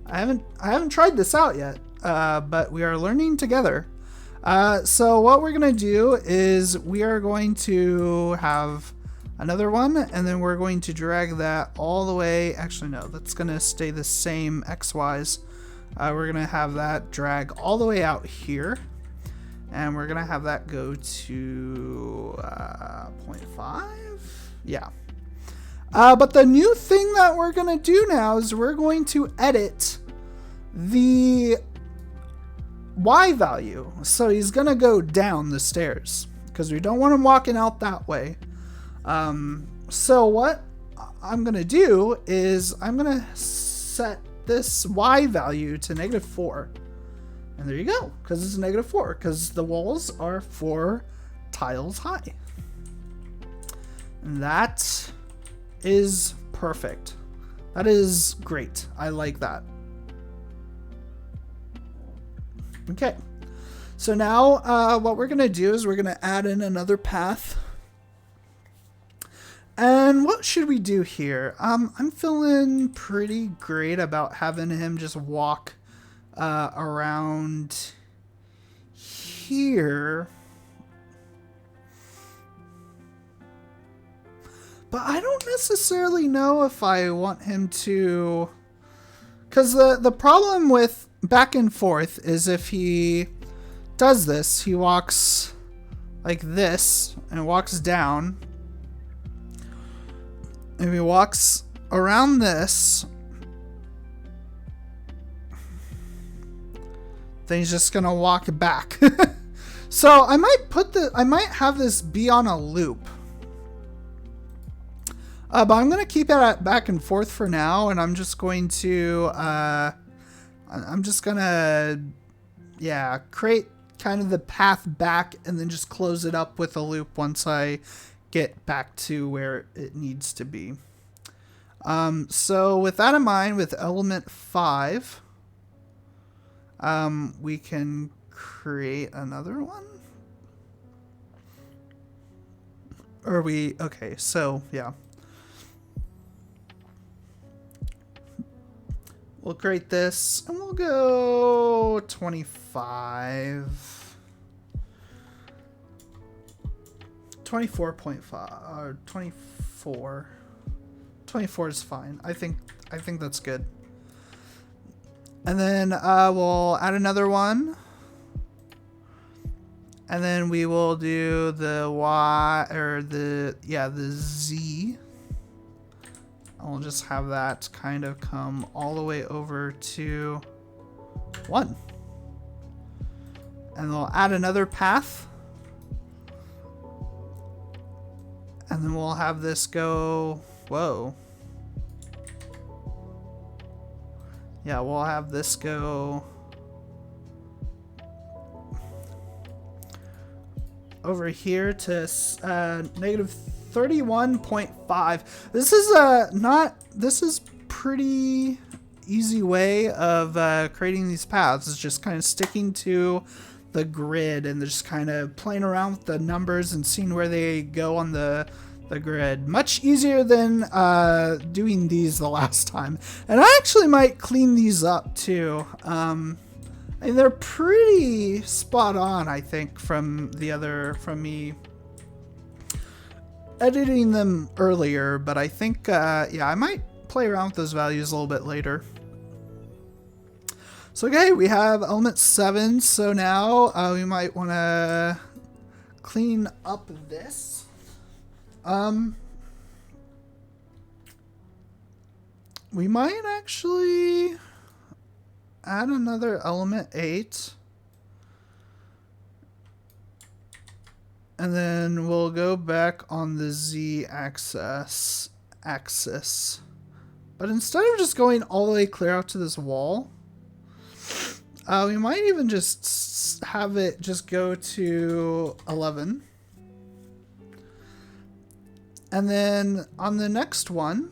haven't tried this out yet, but we are learning together. So what we're going to do is we are going to have another one, and then we're going to drag that all the way. Actually, no, that's going to stay the same XYs. We're going to have that drag all the way out here, and we're going to have that go to 0.5. Yeah. But the new thing that we're going to do now is we're going to edit the Y value. So he's going to go down the stairs because we don't want him walking out that way. So what I'm going to do is I'm going to set this Y value to -4. And there you go, because it's -4, because the walls are 4 tiles high. And that is perfect. That is great. I like that. Okay. So now what we're going to do is we're going to add in another path. And what should we do here? I'm feeling pretty great about having him just walk around here. But I don't necessarily know if I want him to... Because the problem with back and forth is if he does this, he walks like this and walks down. If he walks around this, then he's just gonna walk back. So I might have this be on a loop. But I'm gonna keep it at back and forth for now, and I'm just going to create kind of the path back and then just close it up with a loop once I get back to where it needs to be. So with that in mind, with element 5, we can create another one. Okay, so yeah. We'll create this and we'll go 25. 24.5 or 24. 24 is fine. I think that's good. And then we'll add another one. And then we will do the Y or the Z. I'll just have that kind of come all the way over to 1. And we'll add another path. And then we'll have this go, whoa. Yeah, we'll have this go over here to negative 31.5. This is pretty easy way of creating these paths. It's just kind of sticking to the grid and just kind of playing around with the numbers and seeing where they go on the grid. Much easier than doing these the last time. And I actually might clean these up too. And they're pretty spot on, I think, from me editing them earlier, but I think yeah, I might play around with those values a little bit later. So okay, we have element 7, so now we might want to clean up this. We might actually add another element 8. And then we'll go back on the Z axis. But instead of just going all the way clear out to this wall, we might even just have it just go to 11. And then on the next one,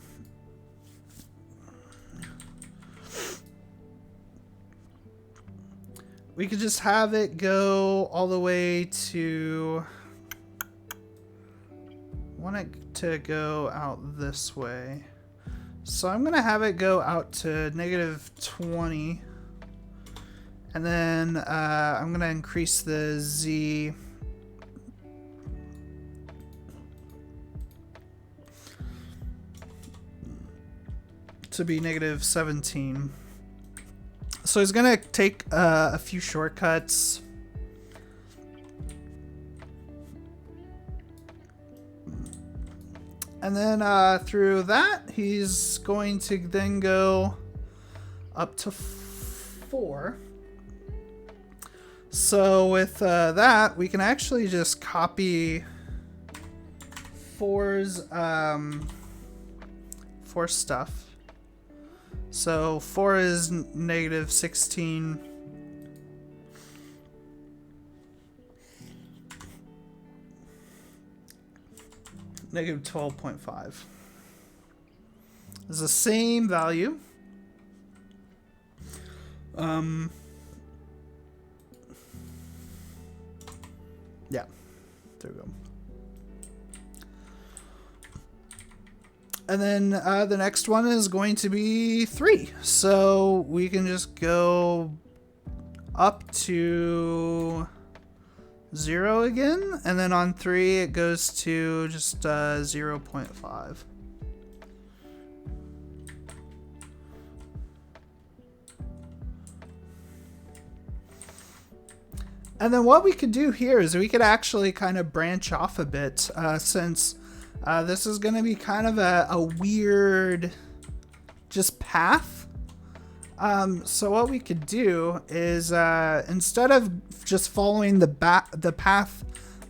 we could just have it go all the way to, I want it to go out this way. So I'm gonna have it go out to negative 20. And then I'm gonna increase the Z to be negative 17. So he's gonna take a few shortcuts. And then through that, he's going to then go up to 4. So with that, we can actually just copy 4's 4 stuff. So 4 is negative 16. Negative 12.5. It's the same value. Yeah, there we go. And then the next one is going to be 3. So we can just go up to 0 again. And then on 3, it goes to just 0.5. And then what we could do here is we could actually kind of branch off a bit since this is going to be kind of a weird just path. So what we could do is instead of just following the path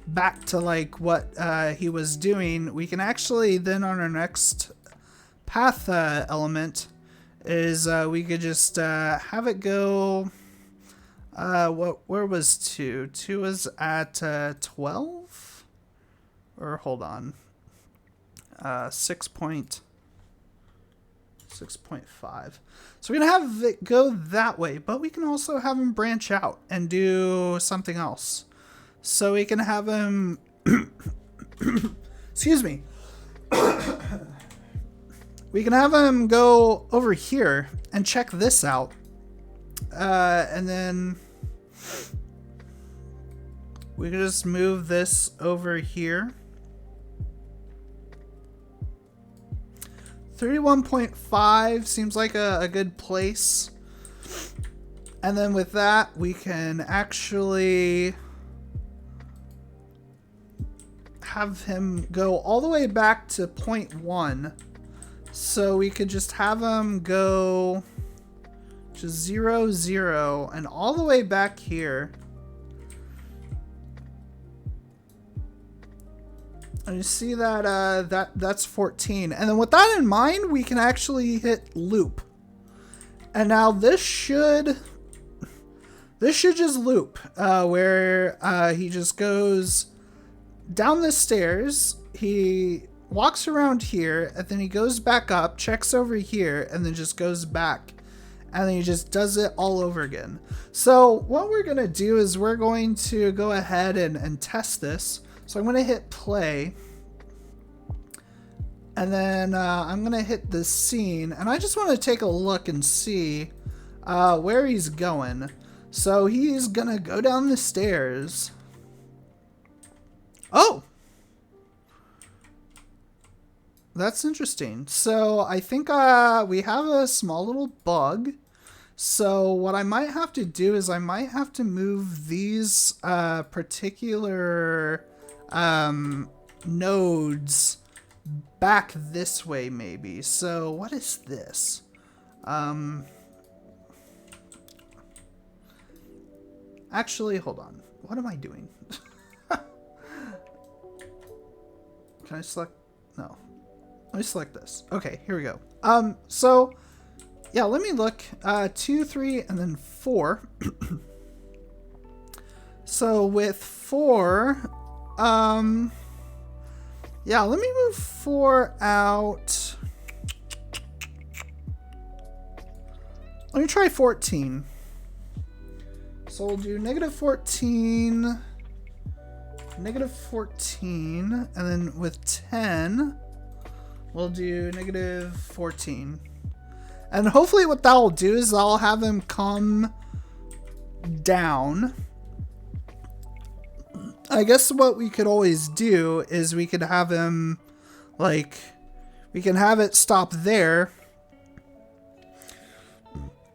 back to like what he was doing, we can actually then on our next path element is we could just have it go. Where was 2? 2 was at 12? Or hold on. 6.5. So we're going to have it go that way, but we can also have him branch out and do something else. So we can have him... Excuse me. We can have him go over here and check this out. And then we can just move this over here 31.5 seems like a good place. And then with that, we can actually have him go all the way back to 0.1. So we could just have him go to 0, 0, and all the way back here. And you see that that's 14. And then with that in mind, we can actually hit loop. And now this should just loop, where he just goes down the stairs. He walks around here, and then he goes back up, checks over here, and then just goes back. And then he just does it all over again. So what we're going to do is we're going to go ahead and test this. So I'm going to hit play. And then I'm going to hit the scene. And I just want to take a look and see where he's going. So he's going to go down the stairs. Oh! That's interesting. So I think we have a small little bug. So what I might have to do is I might have to move these particular nodes back this way maybe. So what is this? Actually, hold on. What am I doing? Can I select? No. Let me select this. Okay, here we go. So yeah, let me look. 2, 3, and then 4. So with 4, yeah, let me move 4 out. Let me try 14. So we'll do -14, -14, and then with 10, we'll do -14. And hopefully what that will do is I'll have him come down. I guess what we could always do is we could have him, like, we can have it stop there.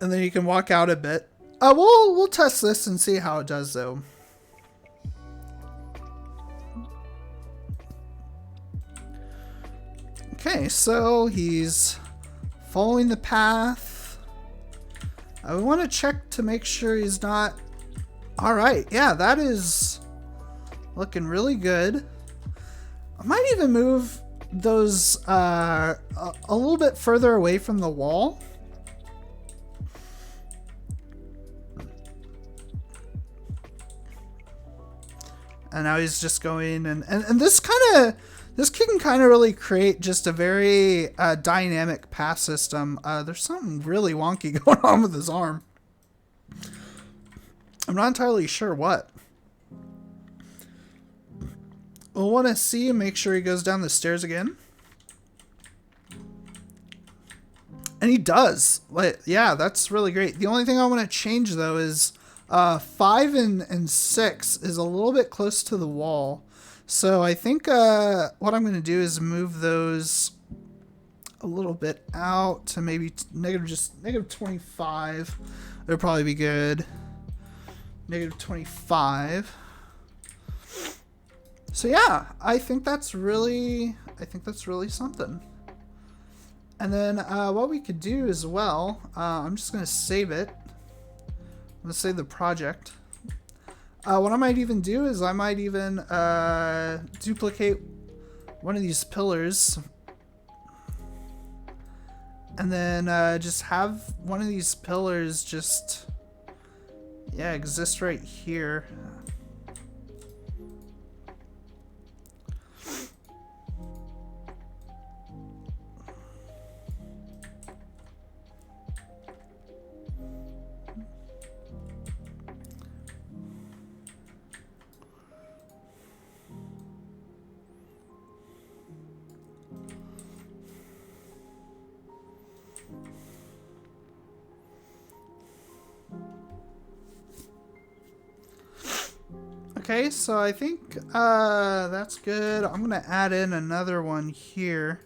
And then you can walk out a bit. We'll test this and see how it does though. Okay, so he's following the path. I want to check to make sure he's not. All right, yeah, that is looking really good. I might even move those a little bit further away from the wall. And now he's just going and this can kind of really create just a very dynamic path system. There's something really wonky going on with his arm. I'm not entirely sure what. We'll want to see and make sure he goes down the stairs again. And he does. Like, yeah, that's really great. The only thing I want to change though is 5 and 6 is a little bit close to the wall. So I think what I'm going to do is move those a little bit out to maybe -25. It'll probably be good. -25. So yeah, I think that's really something. And then what we could do as well, I'm just going to save it. I'm going to save the project. What I might even do is I might even duplicate one of these pillars. And then just have one of these pillars just, yeah, exist right here. Okay, so I think that's good. I'm gonna add in another one here.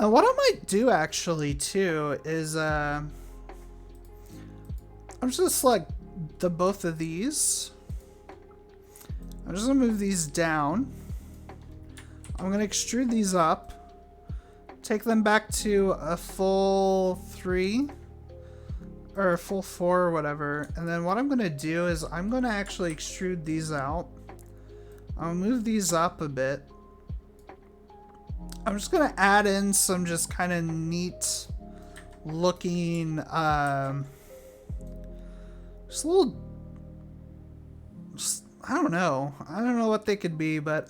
What I might do actually too is I'm just gonna select the both of these. I'm just gonna move these down. I'm gonna extrude these up, take them back to a full 3 or a full 4 or whatever, and then what I'm gonna do is I'm gonna actually extrude these out. I'll move these up a bit. I'm just gonna add in some just kind of neat looking just a little, I don't know what they could be, but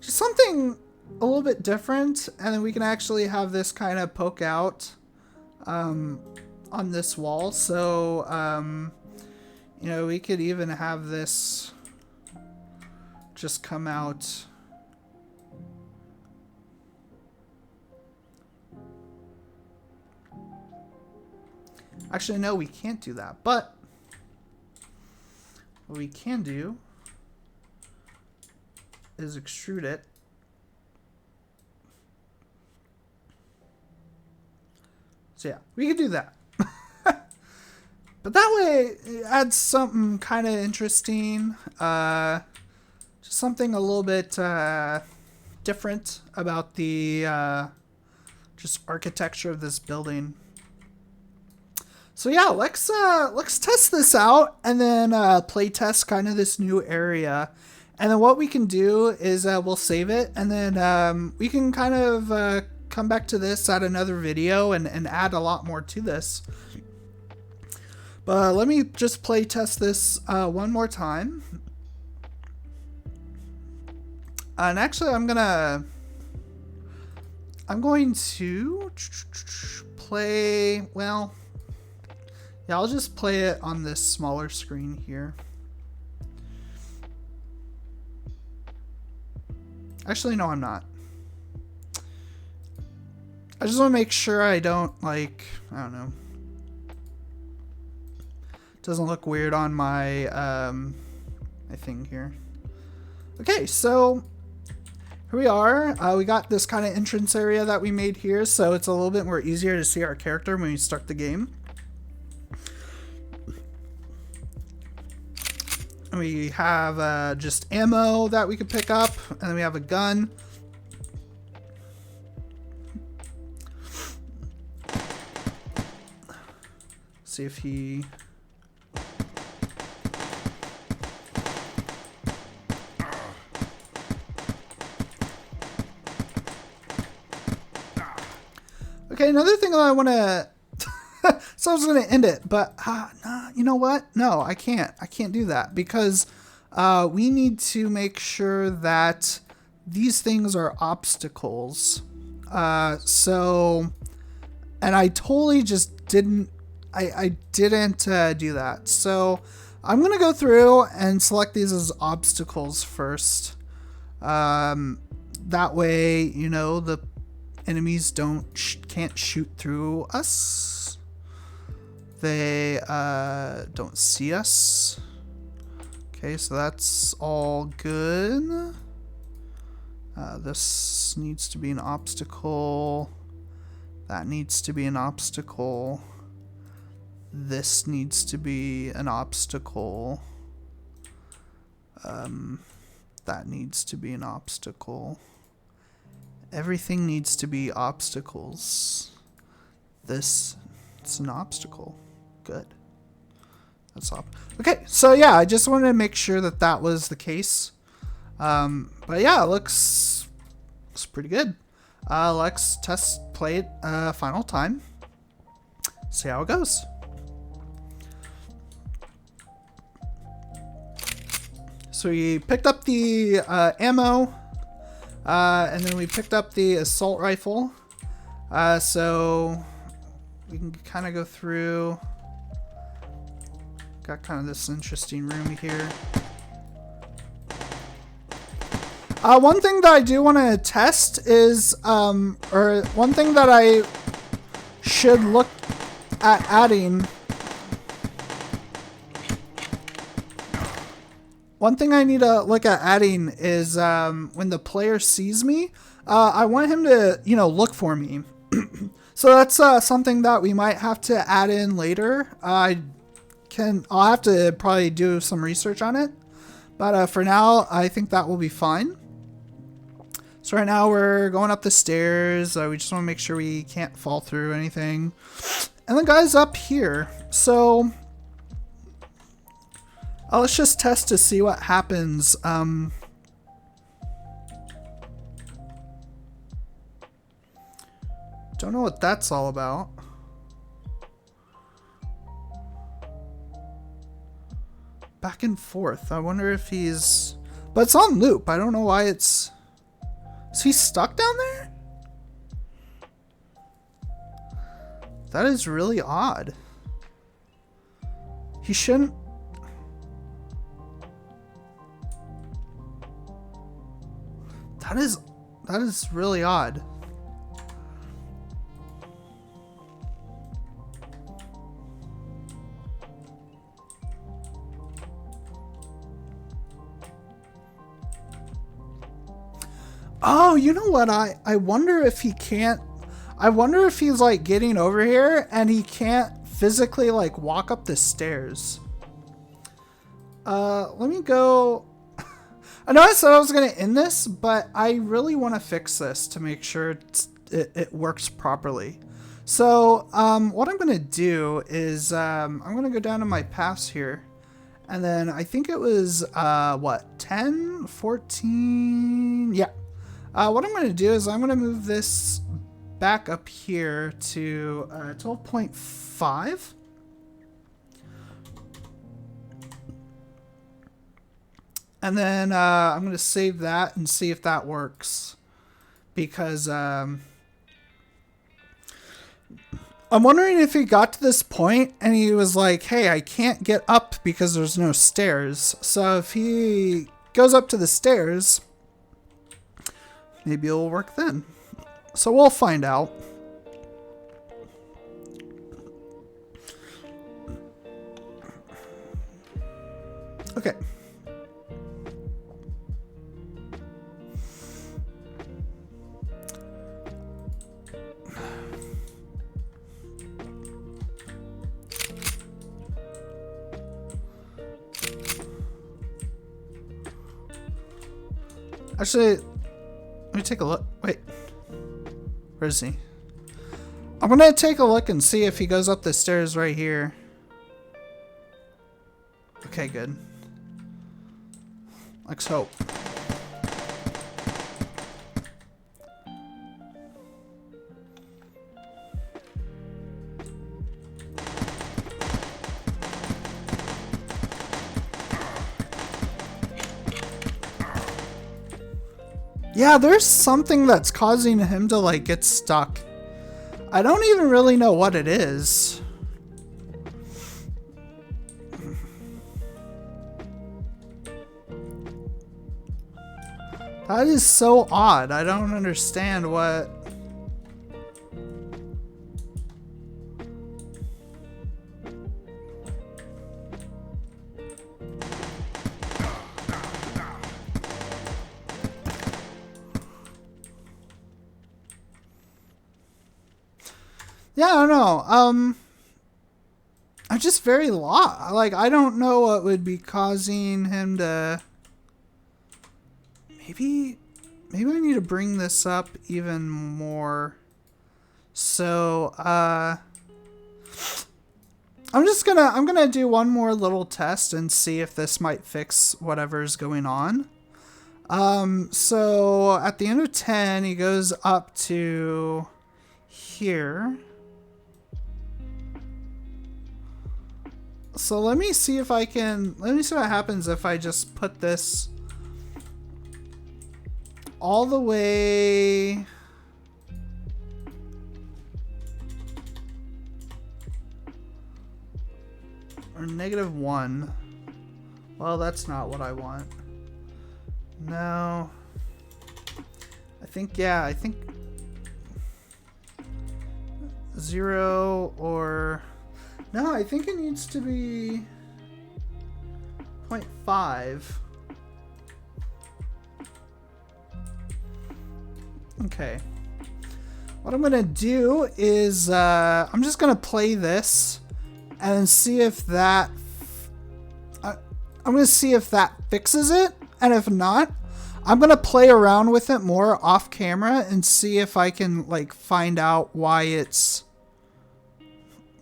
just something a little bit different, and then we can actually have this kind of poke out on this wall. So you know, we could even have this just come out. Actually, no, we can't do that, but what we can do is extrude it. So yeah, we could do that. But that way it adds something kind of interesting. Just something a little bit different about the just architecture of this building. So yeah, let's test this out and then play test kind of this new area. And then what we can do is we'll save it, and then we can kind of come back to this at another video and add a lot more to this. But let me just play test this one more time. And actually I'm going to play, well, yeah, I'll just play it on this smaller screen here. Actually, no, I'm not. I just want to make sure I don't, like, I don't know. It doesn't look weird on my, my thing here. Okay, so here we are. We got this kind of entrance area that we made here, so it's a little bit more easier to see our character when we start the game. We have just ammo that we could pick up, and then we have a gun. See if he... Okay, another thing that I want to... So I was going to end it, but nah, you know what? No, I can't. I can't do that because we need to make sure that these things are obstacles. So, and I totally just didn't, I didn't do that. So I'm going to go through and select these as obstacles first. That way, you know, the enemies can't shoot through us. They don't see us. Okay, so that's all good. This needs to be an obstacle. That needs to be an obstacle. This needs to be an obstacle. That needs to be an obstacle. Everything needs to be obstacles. This, it's an obstacle. Good. That's all. Okay, so yeah, I just wanted to make sure that that was the case. But yeah, it looks pretty good. Let's play it final time. See how it goes. So we picked up the ammo, and then we picked up the assault rifle. So we can kind of go through. Got kind of this interesting room here. One thing that I do want to test is, or one thing that I should look at adding. One thing I need to look at adding is when the player sees me, I want him to, you know, look for me. So that's something that we might have to add in later. I'll have to probably do some research on it. But for now, I think that will be fine. So right now we're going up the stairs. We just want to make sure we can't fall through anything. And the guy's up here. So let's just test to see what happens. Don't know what that's all about. Back and forth. I wonder if he's... But it's on loop. I don't know why it's... Is he stuck down there? That is really odd. He shouldn't... That is really odd. Oh, you know what? I wonder if he can't... I wonder if he's like getting over here and he can't physically like walk up the stairs. Let me go... I know I said I was going to end this, but I really want to fix this to make sure it works properly. So what I'm going to do is I'm going to go down to my paths here. And then I think it was, what, 10, 14? Yeah. What I'm going to do is I'm going to move this back up here to 12.5. And then I'm going to save that and see if that works. Because I'm wondering if he got to this point and he was like, hey, I can't get up because there's no stairs. So if he goes up to the stairs... Maybe it'll work then. So we'll find out. Okay. Actually, let me take a look. Wait. Where is he? I'm gonna take a look and see if he goes up the stairs right here. Okay, good. Let's hope. Yeah, there's something that's causing him to like get stuck. I don't even really know what it is. That is so odd. I don't understand what... Yeah, I don't know. I'm just very lost. Like, I don't know what would be causing him to... Maybe I need to bring this up even more. So, I'm gonna do one more little test and see if this might fix whatever's going on. So at the end of 10, he goes up to here. So let me see if I can, let me see what happens if I just put this all the way or -1. Well, that's not what I want. No. I think 0 or... No, I think it needs to be 0.5. Okay. What I'm gonna do is I'm just gonna play this and see if that I'm gonna see if that fixes it, and if not, I'm gonna play around with it more off camera and see if I can like find out why it's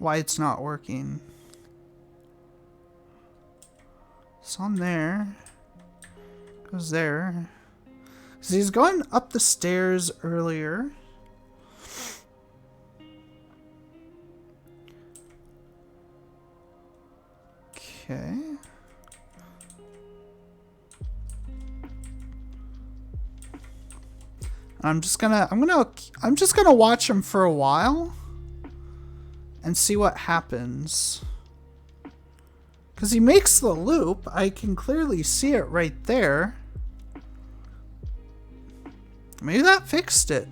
not working. It's on there. Goes there. So he's going up the stairs earlier. Okay. I'm just gonna watch him for a while and see what happens. Because he makes the loop. I can clearly see it right there. Maybe that fixed it.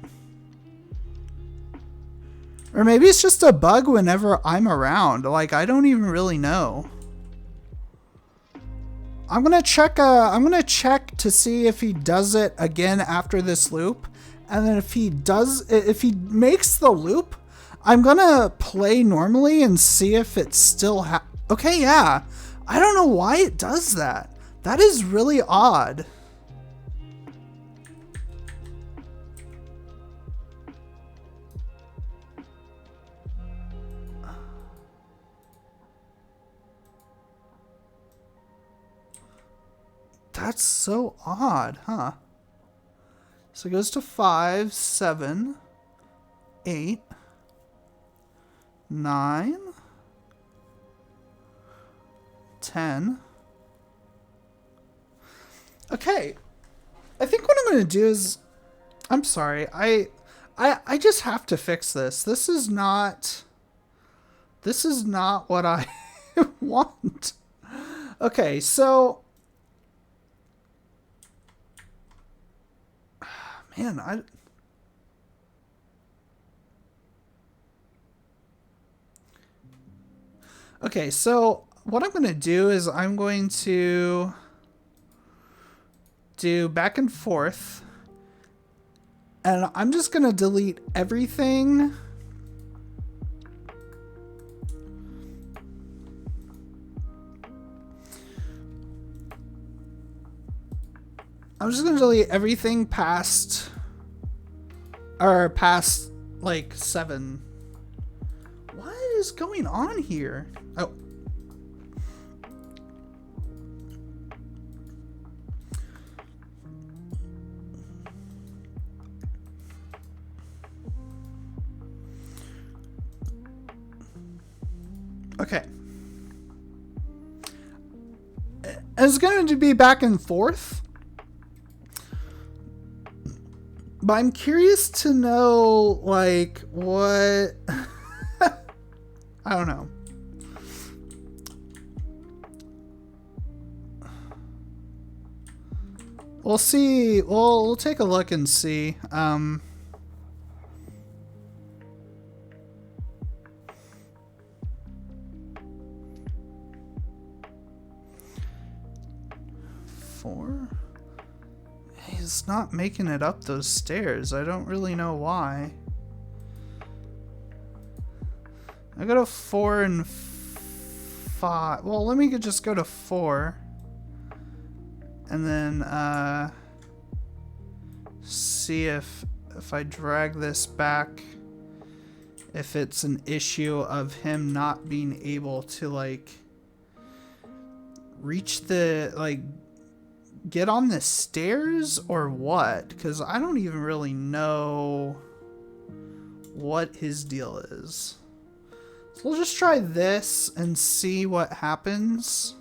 Or maybe it's just a bug whenever I'm around. Like, I don't even really know. I'm gonna check to see if he does it again after this loop. And then if he makes the loop, I'm gonna play normally and see if it still okay, yeah. I don't know why it does that. That is really odd. That's so odd, huh? So it goes to 5, 7, 8, 9, 10. Okay. I think what I'm going to do is... I'm sorry. I just have to fix this. This is not what I want. Okay, so... Man, Okay, so what I'm going to do is I'm going to do back and forth. And I'm just going to delete everything. I'm just going to delete everything past like 7. What is going on here? Oh. Okay. It's going to be back and forth. But I'm curious to know, like, what... I don't know. We'll see. We'll take a look and see. Four. He's not making it up those stairs. I don't really know why. I go to 4 and 5. Well, let me just go to 4. And then see if I drag this back, if it's an issue of him not being able to like reach the get on the stairs or what, because I don't even really know what his deal is. So we'll just try this and see what happens.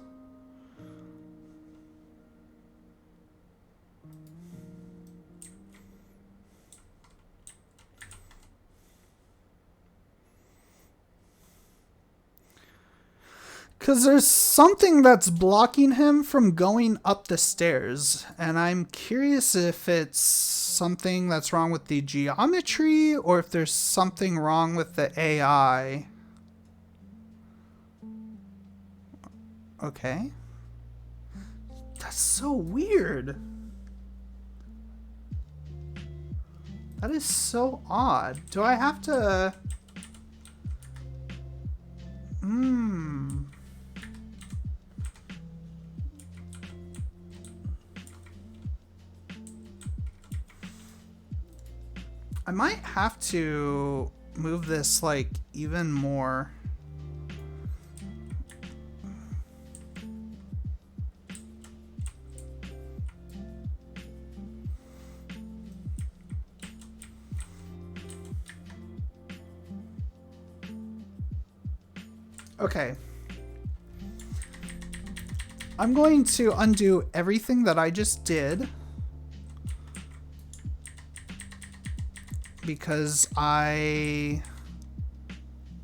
Because there's something that's blocking him from going up the stairs. And I'm curious if it's something that's wrong with the geometry or if there's something wrong with the AI. Okay. That's so weird. That is so odd. Do I have to... I might have to move this, like, even more. Okay. I'm going to undo everything that I just did, because I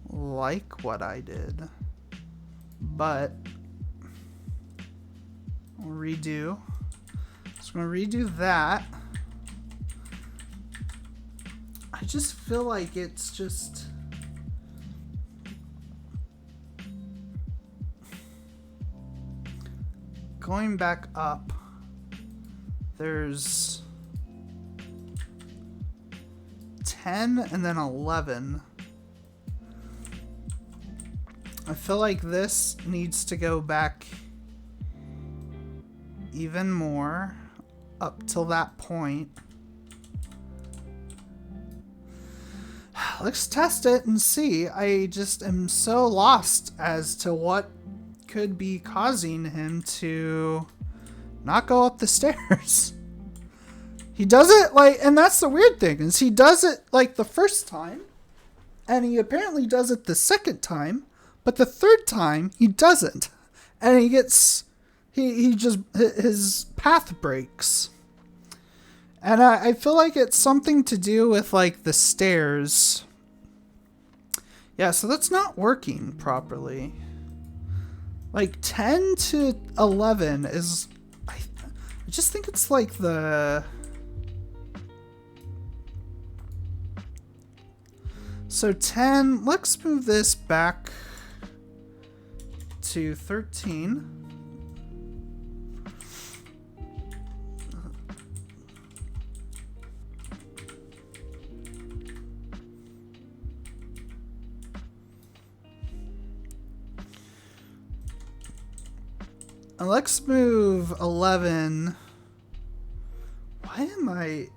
like what I did, but I'll redo. So I'm going to redo that. I just feel like it's just... going back up, there's 10 and then 11. I feel like this needs to go back even more up till that point. Let's test it and see. I just am so lost as to what could be causing him to not go up the stairs. He does it like, and that's the weird thing, is he does it like the first time, and he apparently does it the second time, but the third time he doesn't, and he gets, he just, his path breaks. And I feel like it's something to do with like the stairs. Yeah, so that's not working properly. Like 10 to 11 is, I just think it's like the, so 10, let's move this back to 13. And let's move 11. Why am I...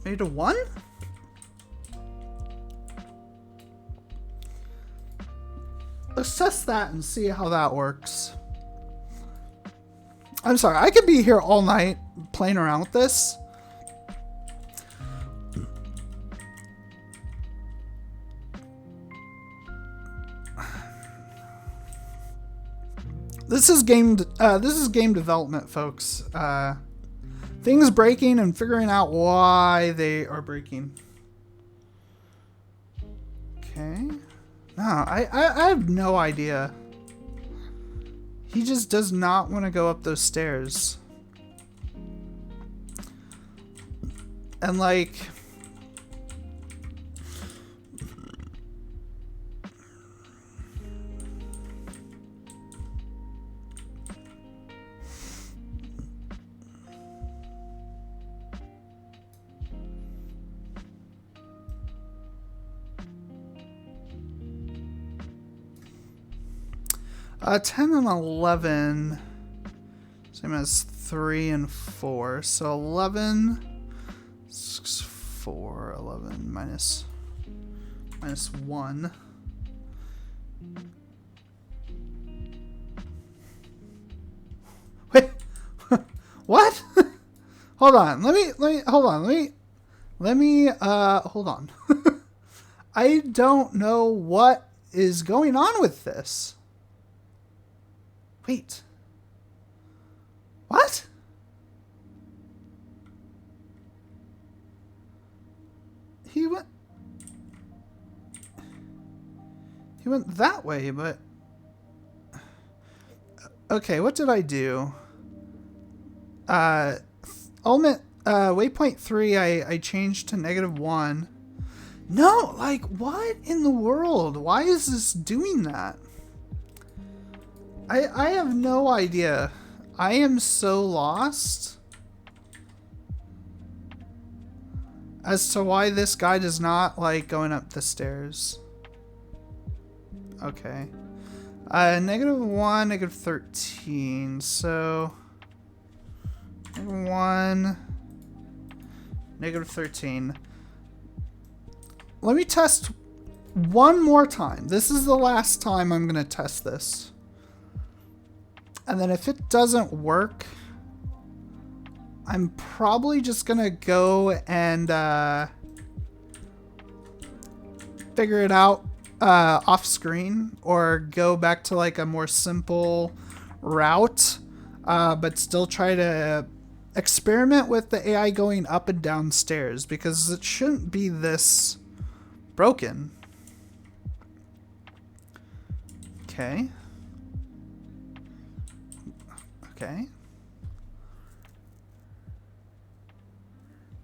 made a 1? Let's test that and see how that works. I'm sorry, I could be here all night playing around with this. This is game development, folks. Things breaking and figuring out why they are breaking. Okay. No, I have no idea. He just does not want to go up those stairs. And like... ten and 11, same as 3 and 4. So 11, 6, 4, 11 minus 1. Wait, what? Hold on. Let me hold on. I don't know what is going on with this. Wait. What? He went that way, but... Okay, what did I do? Waypoint 3, I changed to -1. No, like, what in the world? Why is this doing that? I have no idea. I am so lost. as to why this guy does not like going up the stairs. Okay. -1, -13. So, -1, -13. Let me test one more time. This is the last time I'm going to test this. And then if it doesn't work, I'm probably just going to go and figure it out off screen, or go back to like a more simple route, but still try to experiment with the AI going up and down stairs, because it shouldn't be this broken. Okay. Okay.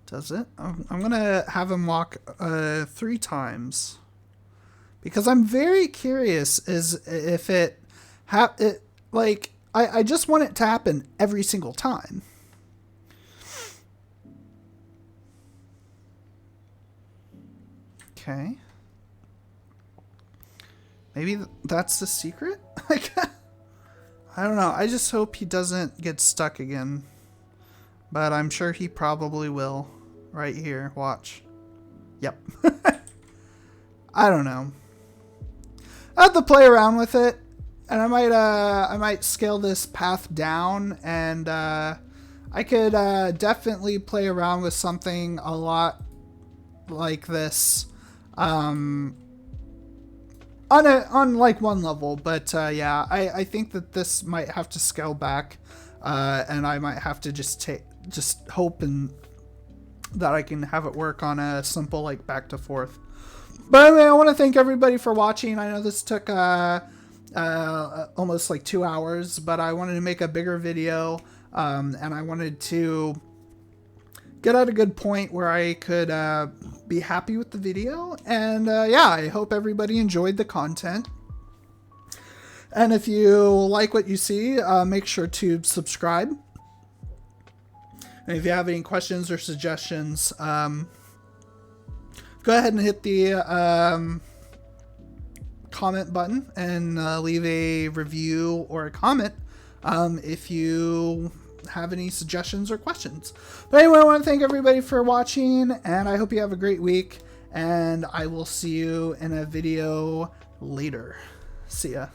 Does it? I'm gonna have him walk 3 times, because I'm very curious if I just want it to happen every single time. Okay. Maybe that's the secret? I don't know. I just hope he doesn't get stuck again. But I'm sure he probably will. Right here. Watch. Yep. I don't know. I have to play around with it. And I might scale this path down. And I could definitely play around with something a lot like this. On like one level, but yeah, I think that this might have to scale back, and I might have to just hope and that I can have it work on a simple like back to forth. But anyway, I want to thank everybody for watching. I know this took almost like 2 hours, but I wanted to make a bigger video, and I wanted to get at a good point where I could be happy with the video. And yeah, I hope everybody enjoyed the content. And if you like what you see, make sure to subscribe. And if you have any questions or suggestions, go ahead and hit the comment button and leave a review or a comment if you have any suggestions or questions. But anyway, I want to thank everybody for watching, and I hope you have a great week, and I will see you in a video later. See ya.